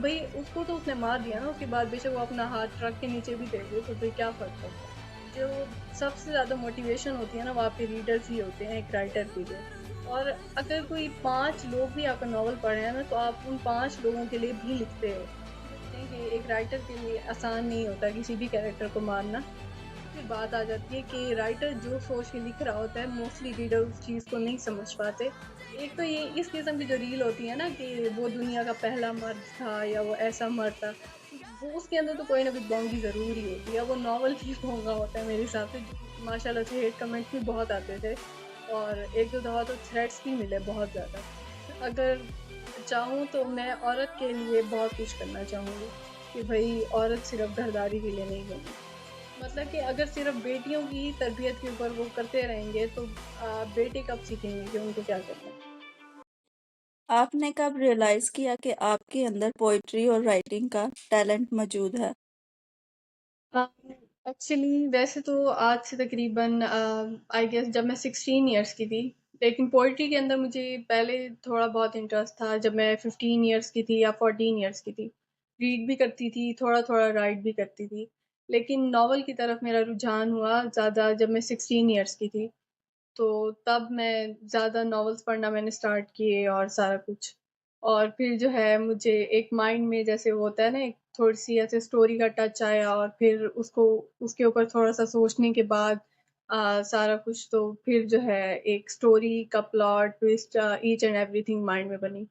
भई उसको तो उसने मार दिया ना, उसके बाद बेशक वो अपना हाथ ट्रक के नीचे भी दे दे, तो फिर क्या फ़र्क पड़ता है? जो सबसे ज़्यादा मोटिवेशन होती है ना, वो आपके रीडर्स ही होते हैं एक राइटर के लिए। और अगर कोई 5 लोग भी आपका नॉवल पढ़ रहे हैं ना, तो आप उन 5 लोगों के लिए भी लिखते हो। समझते हैं कि एक राइटर के लिए आसान नहीं होता किसी भी कैरेक्टर को मारना। फिर बात आ जाती है कि राइटर जो सोच के लिख रहा होता है, मोस्टली रीडर उस चीज़ को नहीं समझ पाते। एक तो ये इस किस्म की जो रील होती है ना कि वो दुनिया का पहला मर्द था या वो ऐसा मर्द था, वो उसके अंदर तो कोई ना कोई बोंगी ज़रूर ही होती है। वो नॉवल ही बोंगा होता है मेरे हिसाब से। माशाल्लाह से हेट कमेंट्स भी बहुत आते थे और 1-2 दफ़ा तो थ्रेट्स भी मिले बहुत ज़्यादा। अगर चाहूँ तो मैं औरत के लिए बहुत कुछ करना चाहूँगी कि भई औरत सिर्फ़ घरदारी के लिए नहीं बनी। मतलब कि अगर सिर्फ़ बेटियों की ही तरबियत के ऊपर वो करते रहेंगे तो बेटे कब सीखेंगे कि उनको क्या करना है। आपने कब रियलाइज़ किया कि आपके अंदर पोएट्री और राइटिंग का टैलेंट मौजूद है? अ, एक्चुअली वैसे तो आज से तकरीबन आई गेस जब मैं 16 इयर्स की थी, लेकिन पोएट्री के अंदर मुझे पहले थोड़ा बहुत इंटरेस्ट था जब मैं 15 इयर्स की थी या 14 इयर्स की थी। रीड भी करती थी, थोड़ा-थोड़ा राइट भी करती थी। लेकिन नॉवल की तरफ मेरा रुझान हुआ ज़्यादा जब मैं 16 इयर्स की थी। तो तब मैं ज़्यादा नॉवेल्स पढ़ना मैंने स्टार्ट किए और सारा कुछ। और फिर जो है मुझे एक माइंड में जैसे वो होता है ना एक थोड़ी-सी ऐसे स्टोरी का टच आया और फिर उसको उसके ऊपर थोड़ा-सा सोचने के बाद सारा कुछ तो फिर जो है एक स्टोरी का plot, twist each and everything mind में बनी।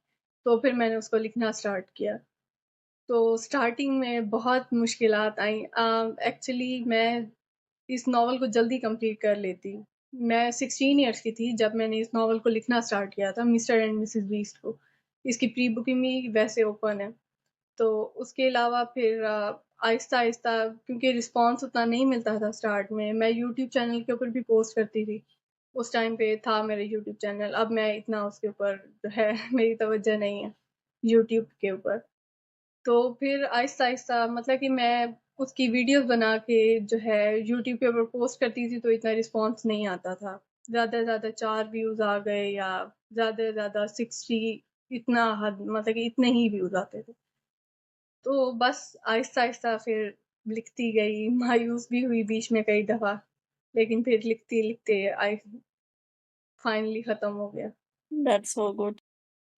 तो फिर मैंने उसको लिखना स्टार्ट किया। तो स्टार्टिंग में बहुत मुश्किलात आईं। एक्चुअली मैं इस नॉवल को जल्दी कंप्लीट कर लेती। मैं 16 इयर्स की थी जब मैंने इस नॉवल को लिखना स्टार्ट किया था, मिस्टर एंड मिसेस बीस्ट को। इसकी प्री बुकिंग भी वैसे ओपन है। तो उसके अलावा फिर आहिस्ता-आहिस्ता क्योंकि रिस्पॉन्स उतना नहीं मिलता था स्टार्ट में, मैं यूट्यूब चैनल के ऊपर भी पोस्ट करती थी। उस टाइम पे था मेरा यूट्यूब चैनल, अब मैं इतना उसके ऊपर जो है मेरी तवज्जो नहीं है यूट्यूब के ऊपर। तो फिर आहिस्ता-आहिस्ता मतलब कि मैं उसकी वीडियोज़ बना के जो है यूट्यूब के ऊपर पोस्ट करती थी तो इतना रिस्पॉन्स नहीं आता था। ज़्यादा से ज़्यादा 4 व्यूज़ आ गए या ज़्यादा से ज़्यादा 60 इतना हद मतलब कि इतने ही व्यूज़ आते थे। तो बस आहिस्ता-आहिस्ता फिर लिखती गई, मायूस भी हुई बीच में कई दफ़ा, लेकिन फिर लिखते-लिखते आई फाइनली ख़त्म हो गया। That's so good.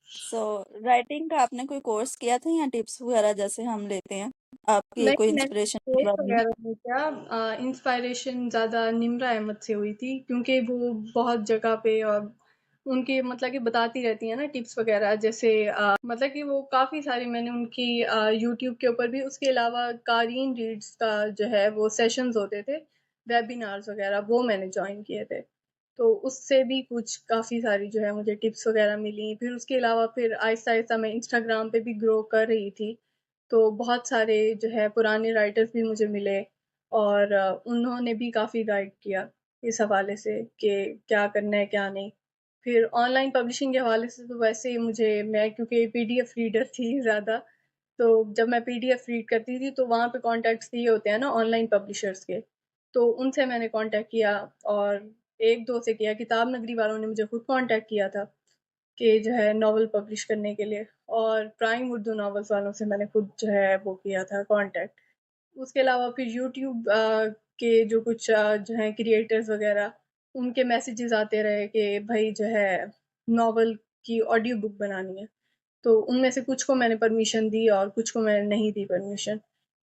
So writing का आपने कोई कोर्स किया था या टिप्स वगैरह जैसे हम लेते हैं? आपकी कोई नहीं, मैंने इंस्पिरेशन के कोर्स बारे में? वगैरह नहीं किया। इंस्पायरेशन ज़्यादा निम्रा अहमद से हुई थी क्योंकि वो बहुत जगह पे उनके मतलब कि बताती रहती हैं ना टिप्स वगैरह जैसे मतलब कि वो काफ़ी सारी मैंने उनकी यूट्यूब के ऊपर भी उसके अलावा क़ारीन रीड्स का जो है वो सेशंस होते थे, वेबिनार्स वगैरह वो मैंने जॉइन किए थे। तो उससे भी कुछ काफ़ी सारी जो है मुझे टिप्स वगैरह मिली। फिर उसके अलावा फिर आहिस्ता-आहिस्ता मैं इंस्टाग्राम पे भी ग्रो कर रही थी। तो बहुत सारे जो है पुराने राइटर्स भी मुझे मिले और उन्होंने भी काफ़ी गाइड किया इस हवाले से कि क्या करना है, क्या नहीं। फिर ऑनलाइन पब्लिशिंग के हवाले से तो वैसे ही मैं क्योंकि पीडीएफ रीडर थी ज़्यादा, तो जब मैं पीडीएफ रीड करती थी तो वहाँ पे कॉन्टैक्ट्स दिए होते हैं ना ऑनलाइन पब्लिशर्स के, तो उनसे मैंने कॉन्टैक्ट किया और 1-2 से किया, किताब नगरी वालों ने मुझे खुद कॉन्टैक्ट किया था। कि जो है नॉवल पब्लिश करने के लिए और प्राइम उर्दू नॉवेल्स वालों से मैंने खुद जो है वो किया था कॉन्टैक्ट। उसके अलावा फिर यूट्यूब के जो कुछ जो हैं क्रिएटर्स वग़ैरह, उनके मैसेजेस आते रहे कि भई जो है नॉवल की ऑडियो बुक बनानी है। तो उनमें से कुछ को मैंने परमिशन दी और कुछ को मैंने नहीं दी परमिशन,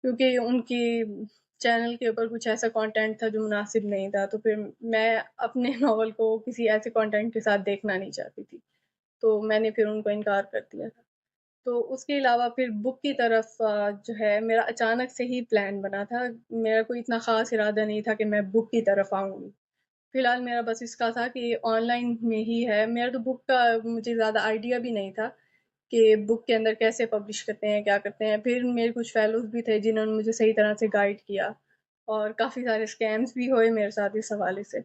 क्योंकि उनकी चैनल के ऊपर कुछ ऐसा कंटेंट था जो मुनासिब नहीं था, तो फिर मैं अपने नॉवल को किसी ऐसे कंटेंट के साथ देखना नहीं चाहती थी। तो मैंने फिर उनको इनकार कर दिया था। तो उसके अलावा फिर बुक की तरफ जो है मेरा अचानक से ही प्लान बना था। मेरा कोई इतना ख़ास इरादा नहीं था कि मैं बुक की तरफ आऊँगी। फ़िलहाल मेरा बस इसका था कि ऑनलाइन में ही है। मेरा तो बुक का मुझे ज़्यादा आइडिया भी नहीं था कि बुक के अंदर कैसे पब्लिश करते हैं, क्या करते हैं। फिर मेरे कुछ फ़ेलोज़ भी थे जिन्होंने मुझे सही तरह से गाइड किया और काफ़ी सारे स्कैम्स भी हुए मेरे साथ इस हवाले से।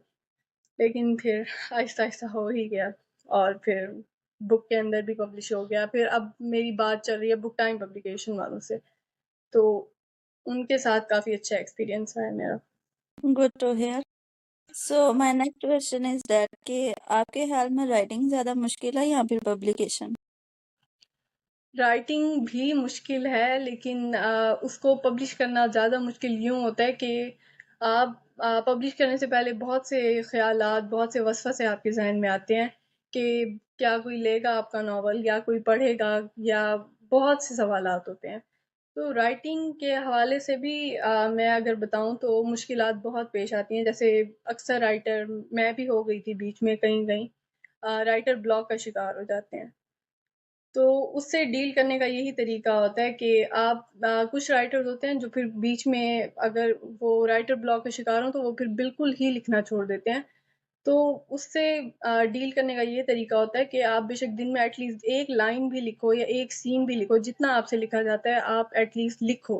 लेकिन फिर आहिस्ता-आहिस्ता हो ही गया और फिर बुक के अंदर भी पब्लिश हो गया। फिर अब मेरी बात चल रही है बुक टाइम पब्लिकेशन वालों से, तो उनके साथ काफ़ी अच्छा एक्सपीरियंस रहा है मेरा। Good to hear. So my next question is that कि आपके ख़्याल में राइटिंग ज़्यादा मुश्किल है या फिर पब्लिकेशन? राइटिंग भी मुश्किल है, लेकिन उसको पब्लिश करना ज़्यादा मुश्किल यूँ होता है कि आप पब्लिश करने से पहले बहुत से ख़यालात, बहुत से वसवसे आपके ज़हन में आते हैं कि क्या कोई लेगा आपका नॉवल, या कोई पढ़ेगा, या बहुत से सवालात होते हैं। तो राइटिंग के हवाले से भी मैं अगर बताऊँ तो मुश्किलात बहुत पेश आती हैं। जैसे अक्सर राइटर, मैं भी हो गई थी बीच में कहीं-कहीं, राइटर ब्लॉक का शिकार हो जाते हैं। तो उससे डील करने का यही तरीका होता है कि आप कुछ राइटर्स होते हैं जो फिर बीच में, अगर वो राइटर ब्लॉक का शिकार हों तो वो फिर बिल्कुल ही लिखना छोड़ देते हैं। तो उससे डील करने का ये तरीका होता है कि आप बेशक दिन में एटलीस्ट एक लाइन भी लिखो या एक सीन भी लिखो, जितना आपसे लिखा जाता है आप एटलीस्ट लिखो,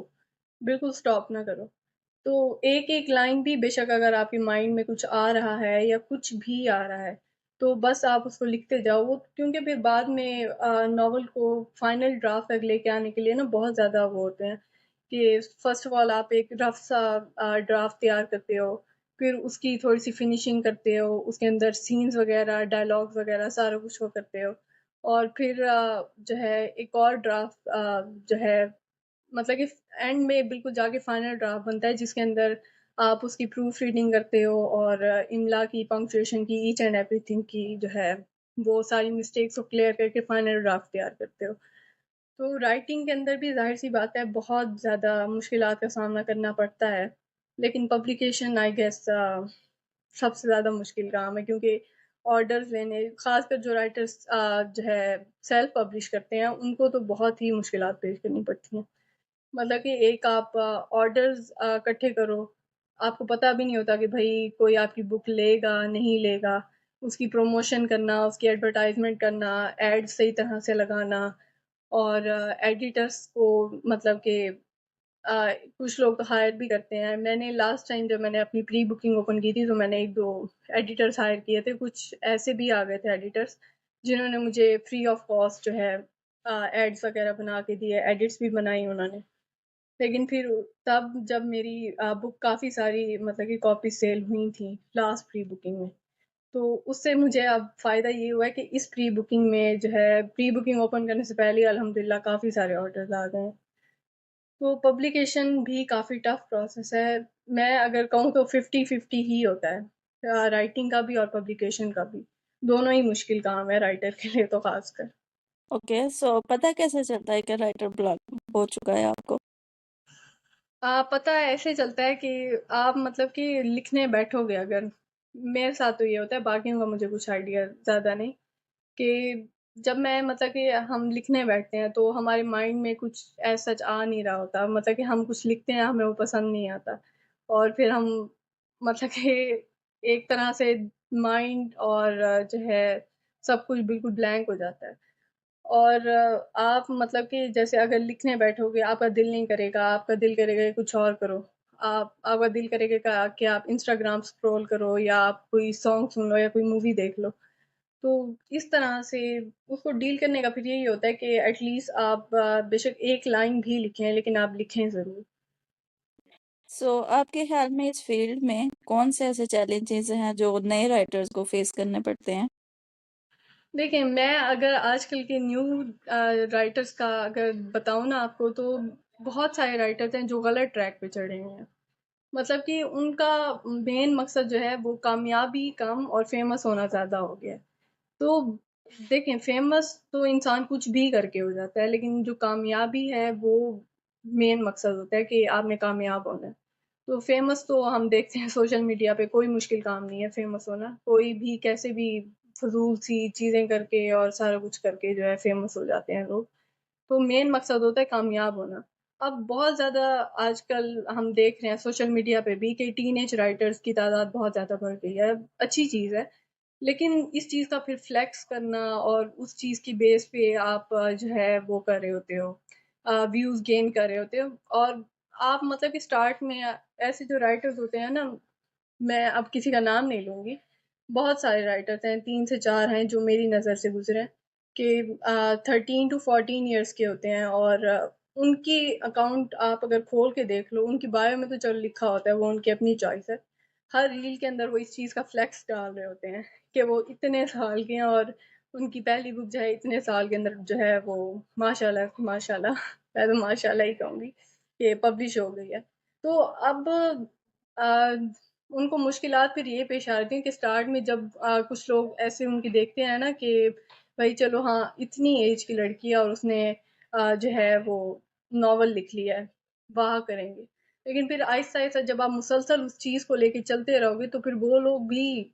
बिल्कुल स्टॉप ना करो। तो एक-एक लाइन भी बेशक अगर आपके माइंड में कुछ आ रहा है या कुछ भी आ रहा है, तो बस आप उसको लिखते जाओ। वो क्योंकि फिर बाद में नॉवल को फाइनल ड्राफ्ट तक लेके आने के लिए ना बहुत ज़्यादा वो होते हैं कि फ़र्स्ट ऑफ ऑल आप एक रफ़ सा ड्राफ्ट तैयार करते हो, फिर उसकी थोड़ी-सी फिनिशिंग करते हो, उसके अंदर सीन्स वग़ैरह, डायलॉग्स वग़ैरह सारा कुछ वो करते हो। और फिर जो है एक और ड्राफ्ट जो है, मतलब कि एंड में बिल्कुल जाके फाइनल ड्राफ्ट बनता है जिसके अंदर आप उसकी प्रूफ रीडिंग करते हो, और इमला की, पंक्चुएशन की, ईच एंड एवरीथिंग की जो है वो सारी मिस्टेक्स को क्लियर करके फाइनल ड्राफ्ट तैयार करते हो। तो राइटिंग के अंदर भी ज़ाहिर सी बात है बहुत ज़्यादा मुश्किलात का सामना करना पड़ता है, लेकिन पब्लिकेशन आई गेस सबसे ज़्यादा मुश्किल काम है, क्योंकि ऑर्डर्स लेने, खासकर जो राइटर्स जो है सेल्फ पब्लिश करते हैं, उनको तो बहुत ही मुश्किलात पेश करनी पड़ती हैं। मतलब कि एक आप ऑर्डर्स इकट्ठे करो, आपको पता भी नहीं होता कि भई कोई आपकी बुक लेगा, नहीं लेगा। उसकी प्रमोशन करना, उसकी एडवर्टाइज़मेंट करना, एड सही तरह से लगाना, और एडिटर्स को मतलब कि कुछ लोग तो हायर भी करते हैं। मैंने लास्ट टाइम जब मैंने अपनी प्री बुकिंग ओपन की थी, तो मैंने 1-2 एडिटर्स हायर किए थे। कुछ ऐसे भी आ गए थे एडिटर्स, जिन्होंने मुझे फ्री ऑफ कॉस्ट जो है एड्स वगैरह बना के दिए, एडिट्स भी बनाई उन्होंने। लेकिन फिर तब जब मेरी बुक काफ़ी सारी मतलब कि कॉपी सेल हुई थी लास्ट प्री बुकिंग में, तो उससे मुझे अब फ़ायदा ये हुआ है कि इस प्री बुकिंग में जो है, प्री बुकिंग ओपन करने से पहले ही अल्हम्दुलिल्लाह काफ़ी सारे ऑर्डर्स आ गए हैं। तो पब्लिकेशन भी काफ़ी टफ़ प्रोसेस है। मैं अगर कहूँ तो 50-50 ही होता है, राइटिंग का भी और पब्लिकेशन का भी। दोनों ही मुश्किल काम है राइटर के लिए तो ख़ासकर। ओके, सो पता कैसे चलता है कि राइटर ब्लॉक हो चुका है आपको? पता है ऐसे चलता है कि आप मतलब कि लिखने बैठोगे अगर, मेरे साथ तो ये होता है, बाकियों का मुझे कुछ आइडिया ज़्यादा नहीं, कि जब मैं मतलब कि हम लिखने बैठते हैं तो हमारे माइंड में कुछ ऐसा सच आ नहीं रहा होता, मतलब कि हम कुछ लिखते हैं, हमें वो पसंद नहीं आता, और फिर हम मतलब कि एक तरह से माइंड और जो है सब कुछ बिल्कुल ब्लैंक हो जाता है। और आप मतलब कि जैसे अगर लिखने बैठोगे, आपका दिल नहीं करेगा, आपका दिल करेगा कि कुछ और करो। आपका दिल करेगा कि आप इंस्टाग्राम स्क्रॉल करो, या आप कोई सॉन्ग सुन लो, या कोई मूवी देख लो। तो इस तरह से उसको डील करने का फिर यही होता है कि एटलीस्ट आप बेशक एक लाइन भी लिखें, लेकिन आप लिखें ज़रूर। सो आपके ख्याल में इस फील्ड में कौन से ऐसे चैलेंजेस हैं जो नए राइटर्स को फेस करने पड़ते हैं? देखिए, मैं अगर आजकल के न्यू राइटर्स का अगर बताऊँ ना आपको, तो बहुत सारे राइटर्स हैं जो गलत ट्रैक पे चढ़े हुए हैं। मतलब कि उनका मेन मकसद जो है वो कामयाबी कम और फेमस होना ज़्यादा हो गया है। तो देखें, फेमस तो इंसान कुछ भी करके हो जाता है, लेकिन जो कामयाबी है वो मेन मकसद होता है कि आपने कामयाब होना है। तो फेमस तो हम देखते हैं सोशल मीडिया पे, कोई मुश्किल काम नहीं है फेमस होना। कोई भी कैसे भी फ़िज़ूल सी चीज़ें करके और सारा कुछ करके जो है फेमस हो जाते हैं लोग। तो मेन मकसद होता है कामयाब होना। अब बहुत ज़्यादा आजकल हम देख रहे हैं सोशल मीडिया पे भी कि टीनेज राइटर्स की तादाद बहुत ज़्यादा बढ़ गई है। अच्छी चीज़ है, लेकिन इस चीज़ का फिर फ्लेक्स करना और उस चीज़ की बेस पे आप जो है वो कर रहे होते हो, व्यूज़ गेन कर रहे होते हो, और आप मतलब कि स्टार्ट में ऐसे जो राइटर्स होते हैं ना, मैं अब किसी का नाम नहीं लूँगी, बहुत सारे राइटर्स हैं, 3 से 4 हैं जो मेरी नज़र से गुज़रे हैं, कि 13 टू 14 इयर्स के होते हैं, और उनकी अकाउंट आप अगर खोल के देख लो, उनकी बायो में तो चलो लिखा होता है वो उनकी अपनी चॉइस है। हर रील के अंदर वो इस चीज़ का फ्लेक्स डाल रहे होते हैं कि वो इतने साल के हैं, और उनकी पहली बुक जो है इतने साल के अंदर जो है वो माशाल्लाह माशाल्लाह मैं तो माशाल्लाह ही कहूँगी कि पब्लिश हो गई है। तो अब उनको मुश्किलात फिर ये पेश आ रही थी कि स्टार्ट में जब कुछ लोग ऐसे उनकी देखते हैं ना कि भाई चलो हाँ इतनी एज की लड़की है और उसने जो है वो नॉवल लिख लिया है, वाह करेंगे। लेकिन फिर आहिस्ता आहिस्ता जब आप मुसलसल उस चीज़ को लेके चलते रहोगे तो फिर वो लोग भी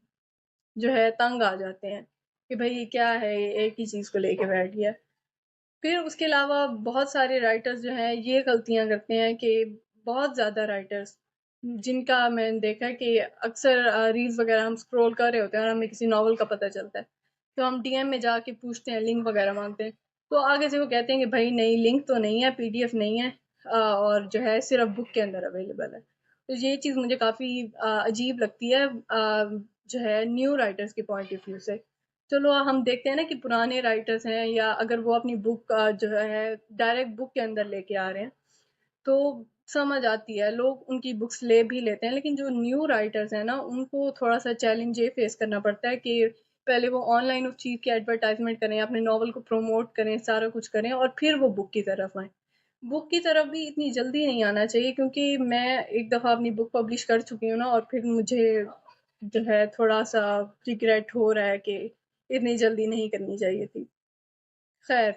जो है तंग आ जाते हैं कि भाई ये क्या है, ये एक ही चीज़ को लेके बैठ गया। फिर उसके अलावा बहुत सारे राइटर्स जो हैं ये गलतियाँ करते हैं कि बहुत ज़्यादा राइटर्स जिनका मैंने देखा है कि अक्सर रील्स वगैरह हम स्क्रॉल कर रहे होते हैं और हमें किसी नॉवल का पता चलता है, तो हम डीएम में जाके पूछते हैं, लिंक वगैरह मांगते हैं, तो आगे से वो कहते हैं कि भाई नहीं लिंक तो नहीं है, पीडीएफ नहीं है, और जो है सिर्फ बुक के अंदर अवेलेबल है। तो ये चीज़ मुझे काफ़ी अजीब लगती है, जो है न्यू राइटर्स के पॉइंट ऑफ व्यू से। चलो हम देखते हैं ना कि पुराने राइटर्स हैं या अगर वो अपनी बुक जो है डायरेक्ट बुक के अंदर लेके आ रहे हैं तो समझ आती है, लोग उनकी बुक्स ले भी लेते हैं। लेकिन जो न्यू राइटर्स हैं ना उनको थोड़ा सा चैलेंज ये फेस करना पड़ता है कि पहले वो ऑनलाइन उस चीज़ की एडवर्टाइजमेंट करें, अपने नॉवल को प्रमोट करें, सारा कुछ करें और फिर वो बुक की तरफ आए। बुक की तरफ भी इतनी जल्दी नहीं आना चाहिए क्योंकि मैं एक दफ़ा अपनी बुक पब्लिश कर चुकी हूँ ना और फिर मुझे जो है थोड़ा सा रिग्रेट हो रहा है कि इतनी जल्दी नहीं करनी चाहिए थी। खैर,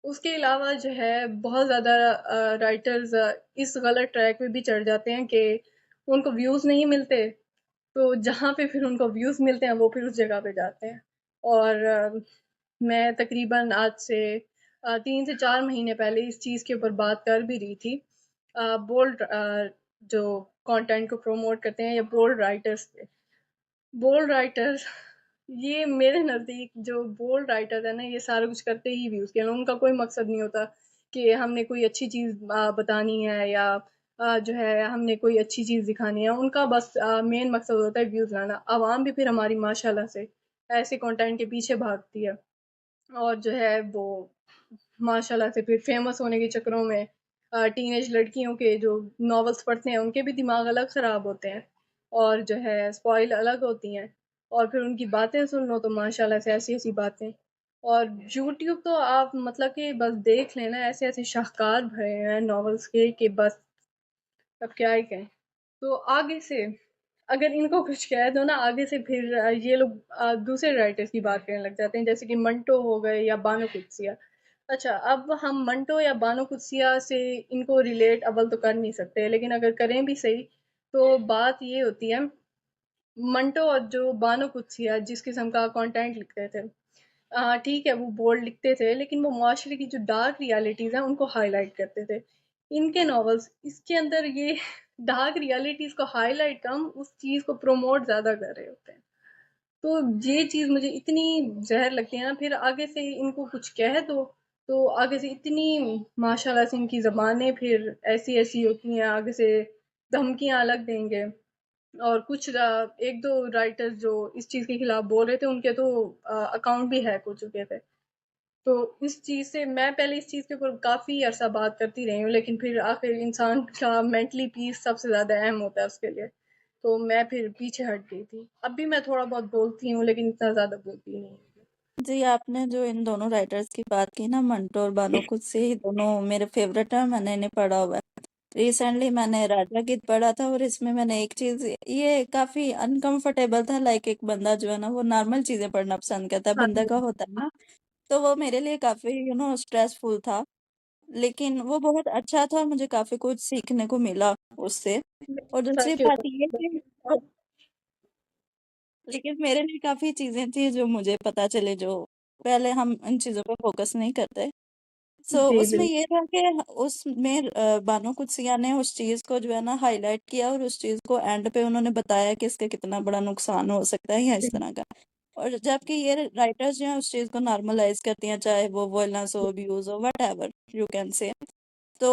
उसके अलावा जो है बहुत ज़्यादा राइटर्स इस गलत ट्रैक पे भी चढ़ जाते हैं कि उनको व्यूज़ नहीं मिलते, तो जहाँ पे फिर उनको व्यूज़ मिलते हैं वो फिर उस जगह पे जाते हैं। और मैं तकरीबन आज से 3 से 4 महीने पहले इस चीज़ के ऊपर बात कर भी रही थी। बोल्ड जो कंटेंट को प्रमोट करते हैं या बोल्ड राइटर्स थे। बोल्ड राइटर्स ये मेरे नज़दीक जो बोल्ड राइटर है ना ये सारा कुछ करते ही व्यूज़ के लिए, उनका कोई मकसद नहीं होता कि हमने कोई अच्छी चीज़ बतानी है या जो है हमने कोई अच्छी चीज़ दिखानी है, उनका बस मेन मकसद होता है व्यूज़ लाना। आवाम भी फिर हमारी माशाल्लाह से ऐसे कंटेंट के पीछे भागती है और जो है वो माशाल्लाह से फिर फेमस होने के चक्करों में टीनेज लड़कियों के जो नॉवेल्स पढ़ते हैं उनके भी दिमाग अलग ख़राब होते हैं और जो है स्पॉइल अलग होती हैं और फिर उनकी बातें सुन लो तो माशाल्लाह से ऐसी-ऐसी बातें। और यूट्यूब तो आप मतलब कि बस देख लेना ऐसे-ऐसे शाहकार भरे हैं नॉवेल्स के कि बस अब क्या ही कहें। तो आगे से अगर इनको कुछ कह दो ना आगे से फिर ये लोग दूसरे राइटर्स की बात करने लग जाते हैं जैसे कि मंटो हो गए या बानो कुत्सिया। अच्छा अब हम मंटो या बानो कुत्सिया से इनको रिलेट अव्वल तो कर नहीं सकते लेकिन अगर करें भी सही तो बात ये होती है मंटो और जो बानो कुत्सिया जिस किस्म का कंटेंट लिखते थे ठीक है वो बोल्ड लिखते थे लेकिन वो मुआशरे की जो डार्क रियलिटीज़ हैं उनको हाईलाइट करते थे। इनके नॉवेल्स इसके अंदर ये डार्क रियलिटीज़ को हाईलाइट कम उस चीज़ को प्रमोट ज़्यादा कर रहे होते हैं। तो ये चीज़ मुझे इतनी ज़हर लगती है ना फिर आगे से इनको कुछ कह दो तो आगे से इतनी माशाल्लाह से इनकी ज़बानें फिर ऐसी-ऐसी होती हैं आगे से धमकियाँ अलग देंगे। और कुछ एक दो राइटर्स जो इस चीज़ के खिलाफ बोल रहे थे उनके तो अकाउंट भी हैक हो चुके थे। तो इस चीज़ से मैं पहले इस चीज़ के ऊपर काफ़ी अरसा बात करती रही हूँ लेकिन फिर आखिर इंसान का मेंटली पीस सबसे ज़्यादा अहम होता है उसके लिए। तो मैं फिर पीछे हट गई थी। अब भी मैं थोड़ा बहुत बोलती हूँ लेकिन इतना ज़्यादा बोलती नहीं हूँ। जी, आपने जो इन दोनों राइटर्स की बात की ना मंटो और बानो खुद से ही दोनों मेरे फेवरेट हैं, मैंने इन्हें पढ़ा हुआ है। रिसेंटली मैंने राजा गीत पढ़ा था और इसमें मैंने एक चीज़ ये काफ़ी अनकंफर्टेबल था लाइक एक बंदा जो है ना वो नॉर्मल चीज़ें पढ़ना पसंद करता है, हाँ बंदे जी। का होता है ना, तो वो मेरे लिए काफ़ी स्ट्रेसफुल था। लेकिन वो बहुत अच्छा था, मुझे काफ़ी कुछ सीखने को मिला उससे। और दूसरी थैंक यू। बात ये कि लेकिन मेरे लिए काफ़ी चीज़ें थी जो मुझे पता चले जो पहले हम इन चीज़ों पे फ़ोकस नहीं करते। सो जी, उसमें बिल्कुल। ये था कि उसमें बानो कुत्सिया ने उस चीज़ को जो है ना हाइलाइट किया और उस चीज़ को एंड पे उन्होंने बताया कि इसका कितना बड़ा नुकसान हो सकता है या इस तरह का। और जबकि ये राइटर्स जो हैं उस चीज़ को नॉर्मलाइज़ करती हैं, चाहे वो वॉयलेंस हो, अब्यूज़ हो, व्हाटएवर यू कैन से। तो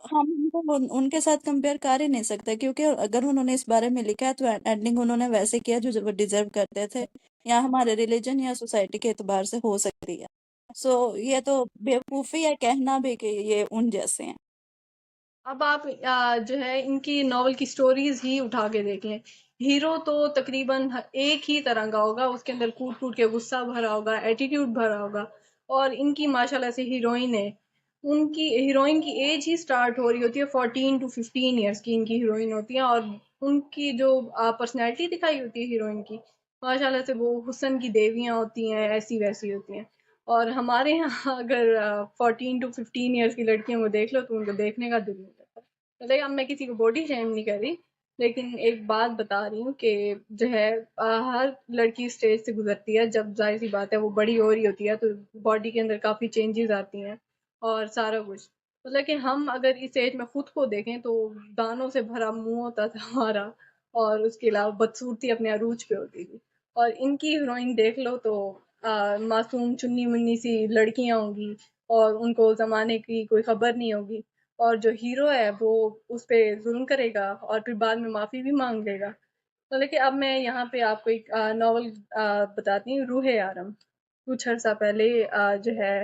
हम उनको उनके साथ कंपेयर कर ही नहीं सकते क्योंकि अगर उन्होंने इस बारे में लिखा है तो एंडिंग उन्होंने वैसे किया जो वो डिजर्व करते थे या हमारे रिलीजन या सोसाइटी के एतबार से हो सकती है। सो ये तो बेवकूफ़ी है कहना भी कि ये उन जैसे हैं। अब आप जो है इनकी नॉवल की स्टोरीज़ ही उठा के देख लें। हीरो तो तकरीबन एक ही तरह का होगा, उसके अंदर कूट कूट के गुस्सा भरा होगा, एटीट्यूड भरा होगा। और इनकी माशाल्लाह से हीरोइन है, उनकी हीरोइन की एज ही स्टार्ट हो रही होती है, 14 to 15 ईयर्स की इनकी हीरोइन होती है। और उनकी जो पर्सनैलिटी दिखाई होती है हीरोइन की, माशाल्लाह से वो हुस्न की देवियां होती हैं, ऐसी वैसी होती हैं। और हमारे यहाँ अगर 14 to 15 ईयर्स की लड़कियों को देख लो तो उनको देखने का दिल नहीं करता। मतलब अब मैं किसी को बॉडी शेम नहीं कर रही, लेकिन एक बात बता रही हूँ कि जो है हर लड़की स्टेज से गुजरती है, जब जाहिर सी बात है वो बड़ी हो रही होती है तो बॉडी के अंदर काफी चेंजेस आती हैं और सारा कुछ। मतलब कि हम अगर इस एज में खुद को देखें तो दानों से भरा मुंह होता था हमारा, और उसके अलावा बदसूरती अपने अरूज पे होती थी। और इनकी हीरोइन देख लो तो मासूम चुन्नी मुन्नी सी लड़कियां होंगी, और उनको जमाने की कोई खबर नहीं होगी। और जो हीरो है वो उस पे जुल्म करेगा और फिर बाद में माफी भी मांग लेगा। तो लेकिन अब मैं यहाँ पे आपको एक नॉवल बताती हूँ, रूहे आरम। कुछ अर्सा पहले जो है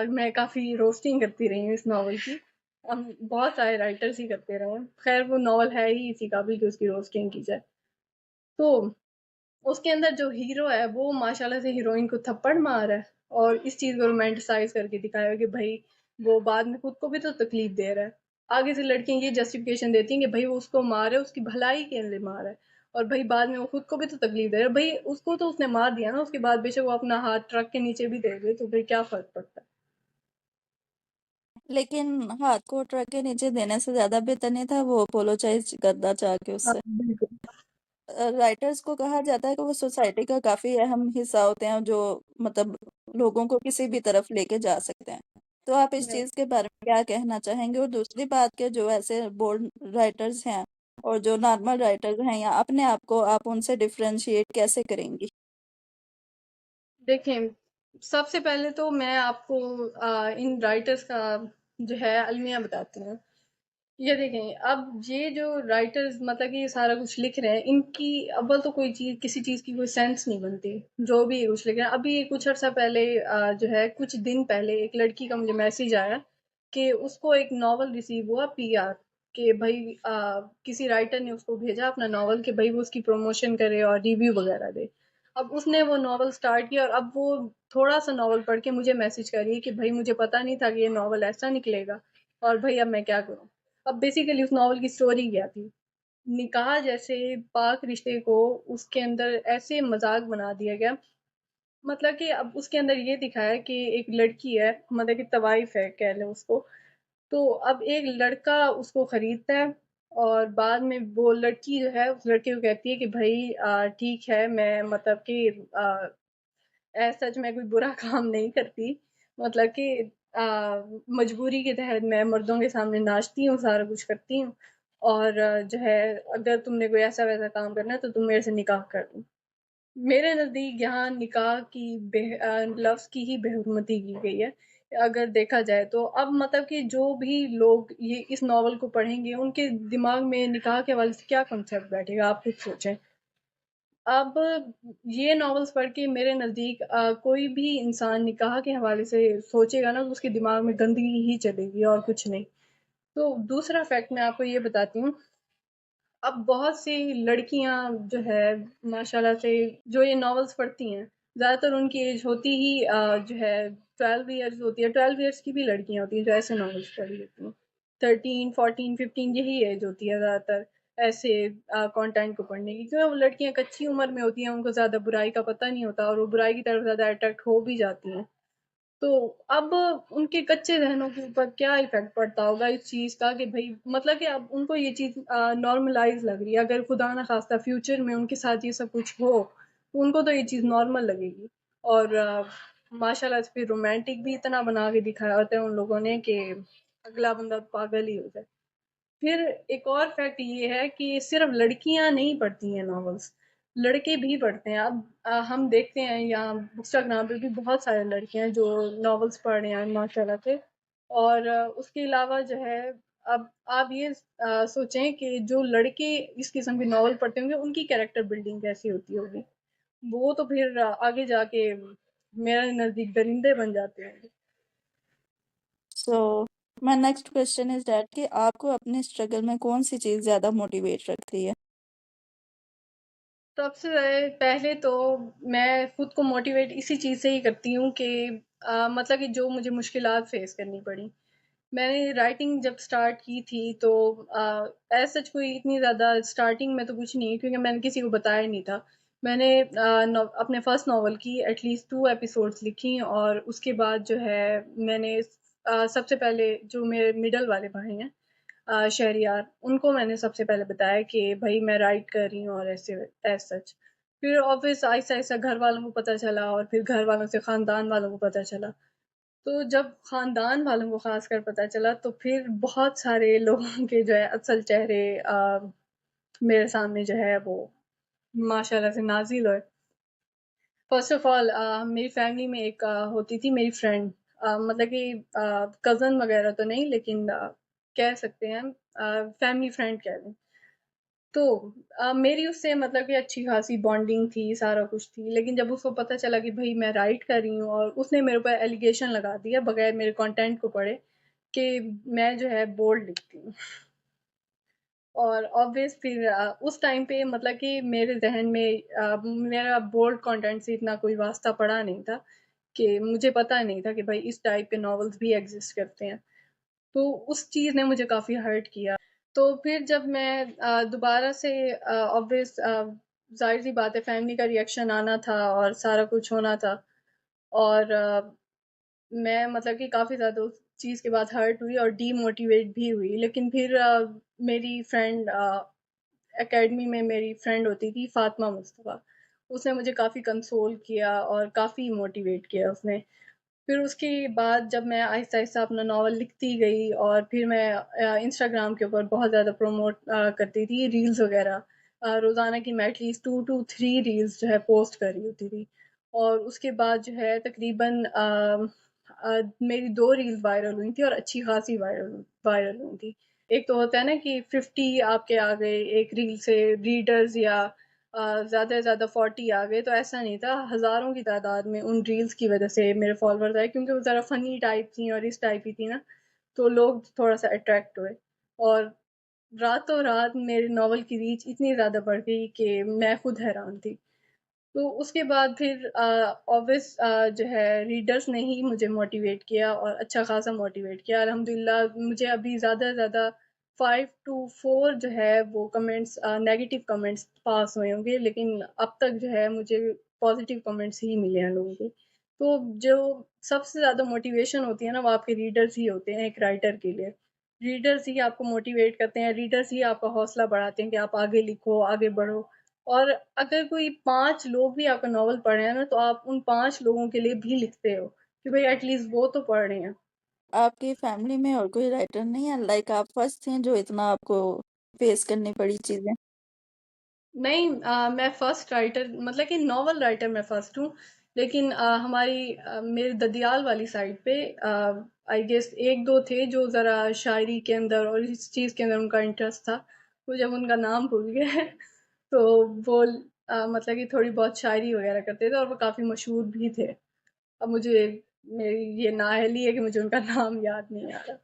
मैं काफी रोस्टिंग करती रही हूँ इस नॉवल की। हम बहुत सारे राइटर्स ही करते रहे हैं, खैर वो नॉवल है ही इसी काबिल कि उसकी रोस्टिंग की जाए। तो उसके अंदर जो हीरो है वो माशाल्लाह से हीरोइन को थप्पड़ मार रहा है, और इस चीज को रोमांटिसाइज करके दिखाया है कि भाई वो बाद में खुद को भी तो तकलीफ दे रहा है। आगे से लड़कियां ये जस्टिफिकेशन देती हैं कि भाई वो उसको मारे, उसकी भलाई के लिए मारा है, और भाई बाद में वो खुद को भी तो तकलीफ दे रहा है। भाई उसको तो उसने मार दिया ना, उसके बाद बेशक वो अपना हाथ ट्रक के नीचे भी दे दे तो फिर क्या फर्क पड़ता है। लेकिन हाथ को ट्रक के नीचे देने से ज्यादा बेहतर नहीं था वो अपोलोजाइज करना चाह के हाँ, उससे? बिल्कुल। राइटर्स को कहा जाता है कि वो सोसाइटी का काफी अहम हिस्सा होते हैं जो मतलब लोगों को किसी भी तरफ लेके जा सकते हैं। तो आप इस चीज के बारे में क्या कहना चाहेंगे? और दूसरी बात के जो ऐसे बोल्ड राइटर्स हैं और जो नॉर्मल राइटर्स हैं, या अपने आप को आप उनसे डिफरेंशिएट कैसे करेंगी? देखें, सबसे पहले तो मैं आपको इन राइटर्स का जो है अलमिया बताती हूँ। ये देखें, अब ये जो राइटर्स मतलब कि ये सारा कुछ लिख रहे हैं, इनकी अव्वल तो कोई चीज, किसी चीज की कोई सेंस नहीं बनती। जो भी ये कुछ लिख रहे हैं, अभी कुछ अर्सा पहले जो है कुछ दिन पहले एक लड़की का मुझे मैसेज आया कि उसको एक नॉवल रिसीव हुआ पीआर, कि भाई किसी राइटर ने उसको भेजा अपना नॉवल कि भाई वो उसकी प्रमोशन करे और रिव्यू वगैरह दे। अब उसने वो नॉवल स्टार्ट किया, और अब वो थोड़ा सा नॉवल पढ़ के मुझे मैसेज करी कि भाई मुझे पता नहीं था कि ये नॉवल ऐसा निकलेगा, और भाई अब मैं क्या करूँ। अब बेसिकली उस नॉवल की स्टोरी क्या थी, निकाह जैसे पाक रिश्ते को उसके अंदर ऐसे मजाक बना दिया गया। मतलब कि अब उसके अंदर ये दिखाया कि एक लड़की है, मतलब कि तवाइफ है कह लें उसको। तो अब एक लड़का उसको खरीदता है, और बाद में वो लड़की जो है उस लड़के को कहती है कि भाई ठीक है, मैं मतलब कि सच में कोई बुरा काम नहीं करती, मतलब कि मजबूरी के तहत मैं मर्दों के सामने नाचती हूँ, सारा कुछ करती हूँ। और जो है अगर तुमने कोई ऐसा वैसा काम करना है तो तुम मेरे से निकाह कर लो। मेरे नजदीक यहाँ निकाह की लफ्ज की ही बेहुरमती की गई है अगर देखा जाए तो। अब मतलब कि जो भी लोग ये इस नॉवल को पढ़ेंगे उनके दिमाग में निकाह के हवाले से क्या कॉन्सेप्ट बैठेगा, आप खुद सोचें। अब ये नॉवेल्स पढ़ के मेरे नज़दीक कोई भी इंसान निकाह के हवाले से सोचेगा ना तो उसके दिमाग में गंदगी ही चलेगी और कुछ नहीं। तो दूसरा फैक्ट मैं आपको ये बताती हूँ। अब बहुत सी लड़कियां जो है माशाल्लाह से जो ये नॉवेल्स पढ़ती हैं, ज़्यादातर उनकी एज होती ही जो है 12 ईयर्स होती है। 12 ईयर्स की भी लड़कियां होती हैं जो ऐसे नॉवेल्स पढ़ लेती हैं। 13, 14, 15 यही एज होती है ज़्यादातर ऐसे कंटेंट को पढ़ने की, क्योंकि वो लड़कियां कच्ची उम्र में होती हैं, उनको ज़्यादा बुराई का पता नहीं होता और वो बुराई की तरफ ज़्यादा अट्रैक्ट हो भी जाती हैं। तो अब उनके कच्चे ज़हनों के ऊपर क्या इफ़ेक्ट पड़ता होगा इस चीज़ का कि भई मतलब कि अब उनको ये चीज़ नॉर्मलाइज़ लग रही है। अगर खुदा ना ख़ास्ता फ्यूचर में उनके साथ ये सब कुछ हो, तो उनको तो ये चीज़ नॉर्मल लगेगी। और माशाल्लाह से फिर रोमांटिक भी इतना बना के दिखाया होता है उन लोगों ने कि अगला बंदा तो पागल ही हो जाए। फिर एक और फैक्ट ये है कि सिर्फ लड़कियां नहीं पढ़ती हैं नॉवेल्स, लड़के भी पढ़ते हैं। अब हम देखते हैं यहाँ इंस्टाग्राम पे भी बहुत सारे लड़के हैं जो नॉवेल्स पढ़ रहे हैं माशाल्लाह से। और उसके अलावा जो है, अब आप ये सोचें कि जो लड़के इस किस्म की नॉवल पढ़ते होंगे उनकी कैरेक्टर बिल्डिंग कैसी होती होगी। वो तो फिर आगे जाके मेरे नज़दीक दरिंदे बन जाते हैं। सो my next question is that कि आपको अपने स्ट्रगल में कौन सी चीज ज्यादा मोटिवेट रखती है? सबसे पहले तो मैं खुद को मोटिवेट इसी चीज़ से ही करती हूँ कि मतलब कि जो मुझे मुश्किलात फेस करनी पड़ी, मैंने राइटिंग जब स्टार्ट की थी तो एज सच कोई इतनी ज़्यादा स्टार्टिंग में तो कुछ नहीं, क्योंकि मैंने किसी को बताया नहीं था। मैंने अपने फर्स्ट नॉवल की एटलीस्ट 2 एपिसोड्स लिखी, और उसके बाद जो है मैंने सबसे पहले जो मेरे मिडल वाले भाई हैं, शहरियार, उनको मैंने सबसे पहले बताया कि भाई मैं राइट कर रही हूँ, और ऐसे एज सच। फिर ऑब्वियस आहिस्ता आहिस्ता घर वालों को पता चला, और फिर घर वालों से ख़ानदान वालों को पता चला। तो जब ख़ानदान वालों को ख़ासकर पता चला, तो फिर बहुत सारे लोगों के जो है असल चेहरे मेरे सामने जो है वो माशाल्लाह से नाज़िल हुए। फर्स्ट ऑफ ऑल मेरी फैमिली में एक होती थी मेरी फ्रेंड, मतलब कि कज़न वगैरह तो नहीं, लेकिन कह सकते हैं फैमिली फ्रेंड कह लें। तो मेरी उससे मतलब कि अच्छी खासी बॉन्डिंग थी, सारा कुछ थी। लेकिन जब उसको पता चला कि भई मैं राइट कर रही हूँ, और उसने मेरे ऊपर एलिगेशन लगा दिया बगैर मेरे कंटेंट को पढ़े, कि मैं जो है बोल्ड लिखती हूँ। और ऑब्वियस फिर उस टाइम पे मतलब कि मेरे ज़हन में मेरा बोल्ड कंटेंट से इतना कोई वास्ता पड़ा नहीं था, कि मुझे पता नहीं था कि भाई इस टाइप के नॉवेल्स भी एग्ज़िस्ट करते हैं। तो उस चीज़ ने मुझे काफ़ी हर्ट किया। तो फिर जब मैं दोबारा से ऑब्वियस ज़ाहिर-सी बात है, फैमिली का रिएक्शन आना था और सारा कुछ होना था, और मैं मतलब कि काफ़ी ज़्यादा उस चीज़ के बाद हर्ट हुई और डीमोटिवेट भी हुई। लेकिन फिर मेरी फ्रेंड एकेडमी में मेरी फ्रेंड होती थी फ़ातिमा मुस्तफ़ा, उसने मुझे काफ़ी कंसोल किया और काफ़ी मोटिवेट किया उसने। फिर उसके बाद जब मैं आहिस्ता-आहिस्ता अपना नॉवल लिखती गई, और फिर मैं इंस्टाग्राम के ऊपर बहुत ज़्यादा प्रमोट करती थी रील्स वगैरह। रोज़ाना की मैं एटलीस्ट 2 टू 3 रील्स जो है पोस्ट कर रही होती थी। और उसके बाद जो है तकरीबन मेरी 2 रील्स वायरल हुई थी, और अच्छी खासी वायरल वायरल हुई थी। एक तो होता है ना कि 50 आपके आ गए एक रील से रीडर्स, या ज़्यादा से ज़्यादा 40 आ गए, तो ऐसा नहीं था। हज़ारों की तादाद में उन रील्स की वज़ह से मेरे फॉलोअर्स आए, क्योंकि वो ज़रा फ़नी टाइप थी और इस टाइप की थी ना, तो लोग थोड़ा-सा अट्रैक्ट हुए। और रातों रात मेरे नॉवल की रीच इतनी ज़्यादा बढ़ गई कि मैं खुद हैरान थी। तो उसके बाद फिर ऑब्वियस जो है रीडर्स ने ही मुझे मोटिवेट किया, और अच्छा खासा मोटिवेट किया। अल्हम्दुलिल्लाह मुझे अभी ज़्यादा से ज़्यादा 5 टू 4 जो है वो कमेंट्स, नेगेटिव कमेंट्स पास हुए होंगे, लेकिन अब तक जो है मुझे पॉजिटिव कमेंट्स ही मिले हैं लोगों के। तो जो सबसे ज़्यादा मोटिवेशन होती है ना, वो आपके रीडर्स ही होते हैं एक राइटर के लिए। रीडर्स ही आपको मोटिवेट करते हैं, रीडर्स ही आपका हौसला बढ़ाते हैं कि आप आगे लिखो, आगे बढ़ो। और अगर कोई 5 लोग भी आपका नॉवल पढ़ रहे हैं ना, तो आप उन 5 लोगों के लिए भी लिखते हो, कि भई एटलीस्ट वो तो पढ़ रहे हैं। आपकी फैमिली में और कोई राइटर नहीं है? लाइक आप फर्स्ट थे जो इतना आपको फेस करनी पड़ी चीज़ें? नहीं, मैं फर्स्ट राइटर मतलब कि नॉवल राइटर मैं फर्स्ट हूँ। लेकिन मेरे ददियाल वाली साइड पे आई गेस 1-2 थे जो ज़रा शायरी के अंदर और इस चीज़ के अंदर उनका इंटरेस्ट था। मुझे अब उनका नाम भूल गया है। तो वो मतलब कि थोड़ी बहुत शायरी वगैरह करते थे, और वो काफ़ी मशहूर भी थे। अब मुझे मेरी ये नाअहली है कि मुझे उनका नाम याद नहीं आ रहा।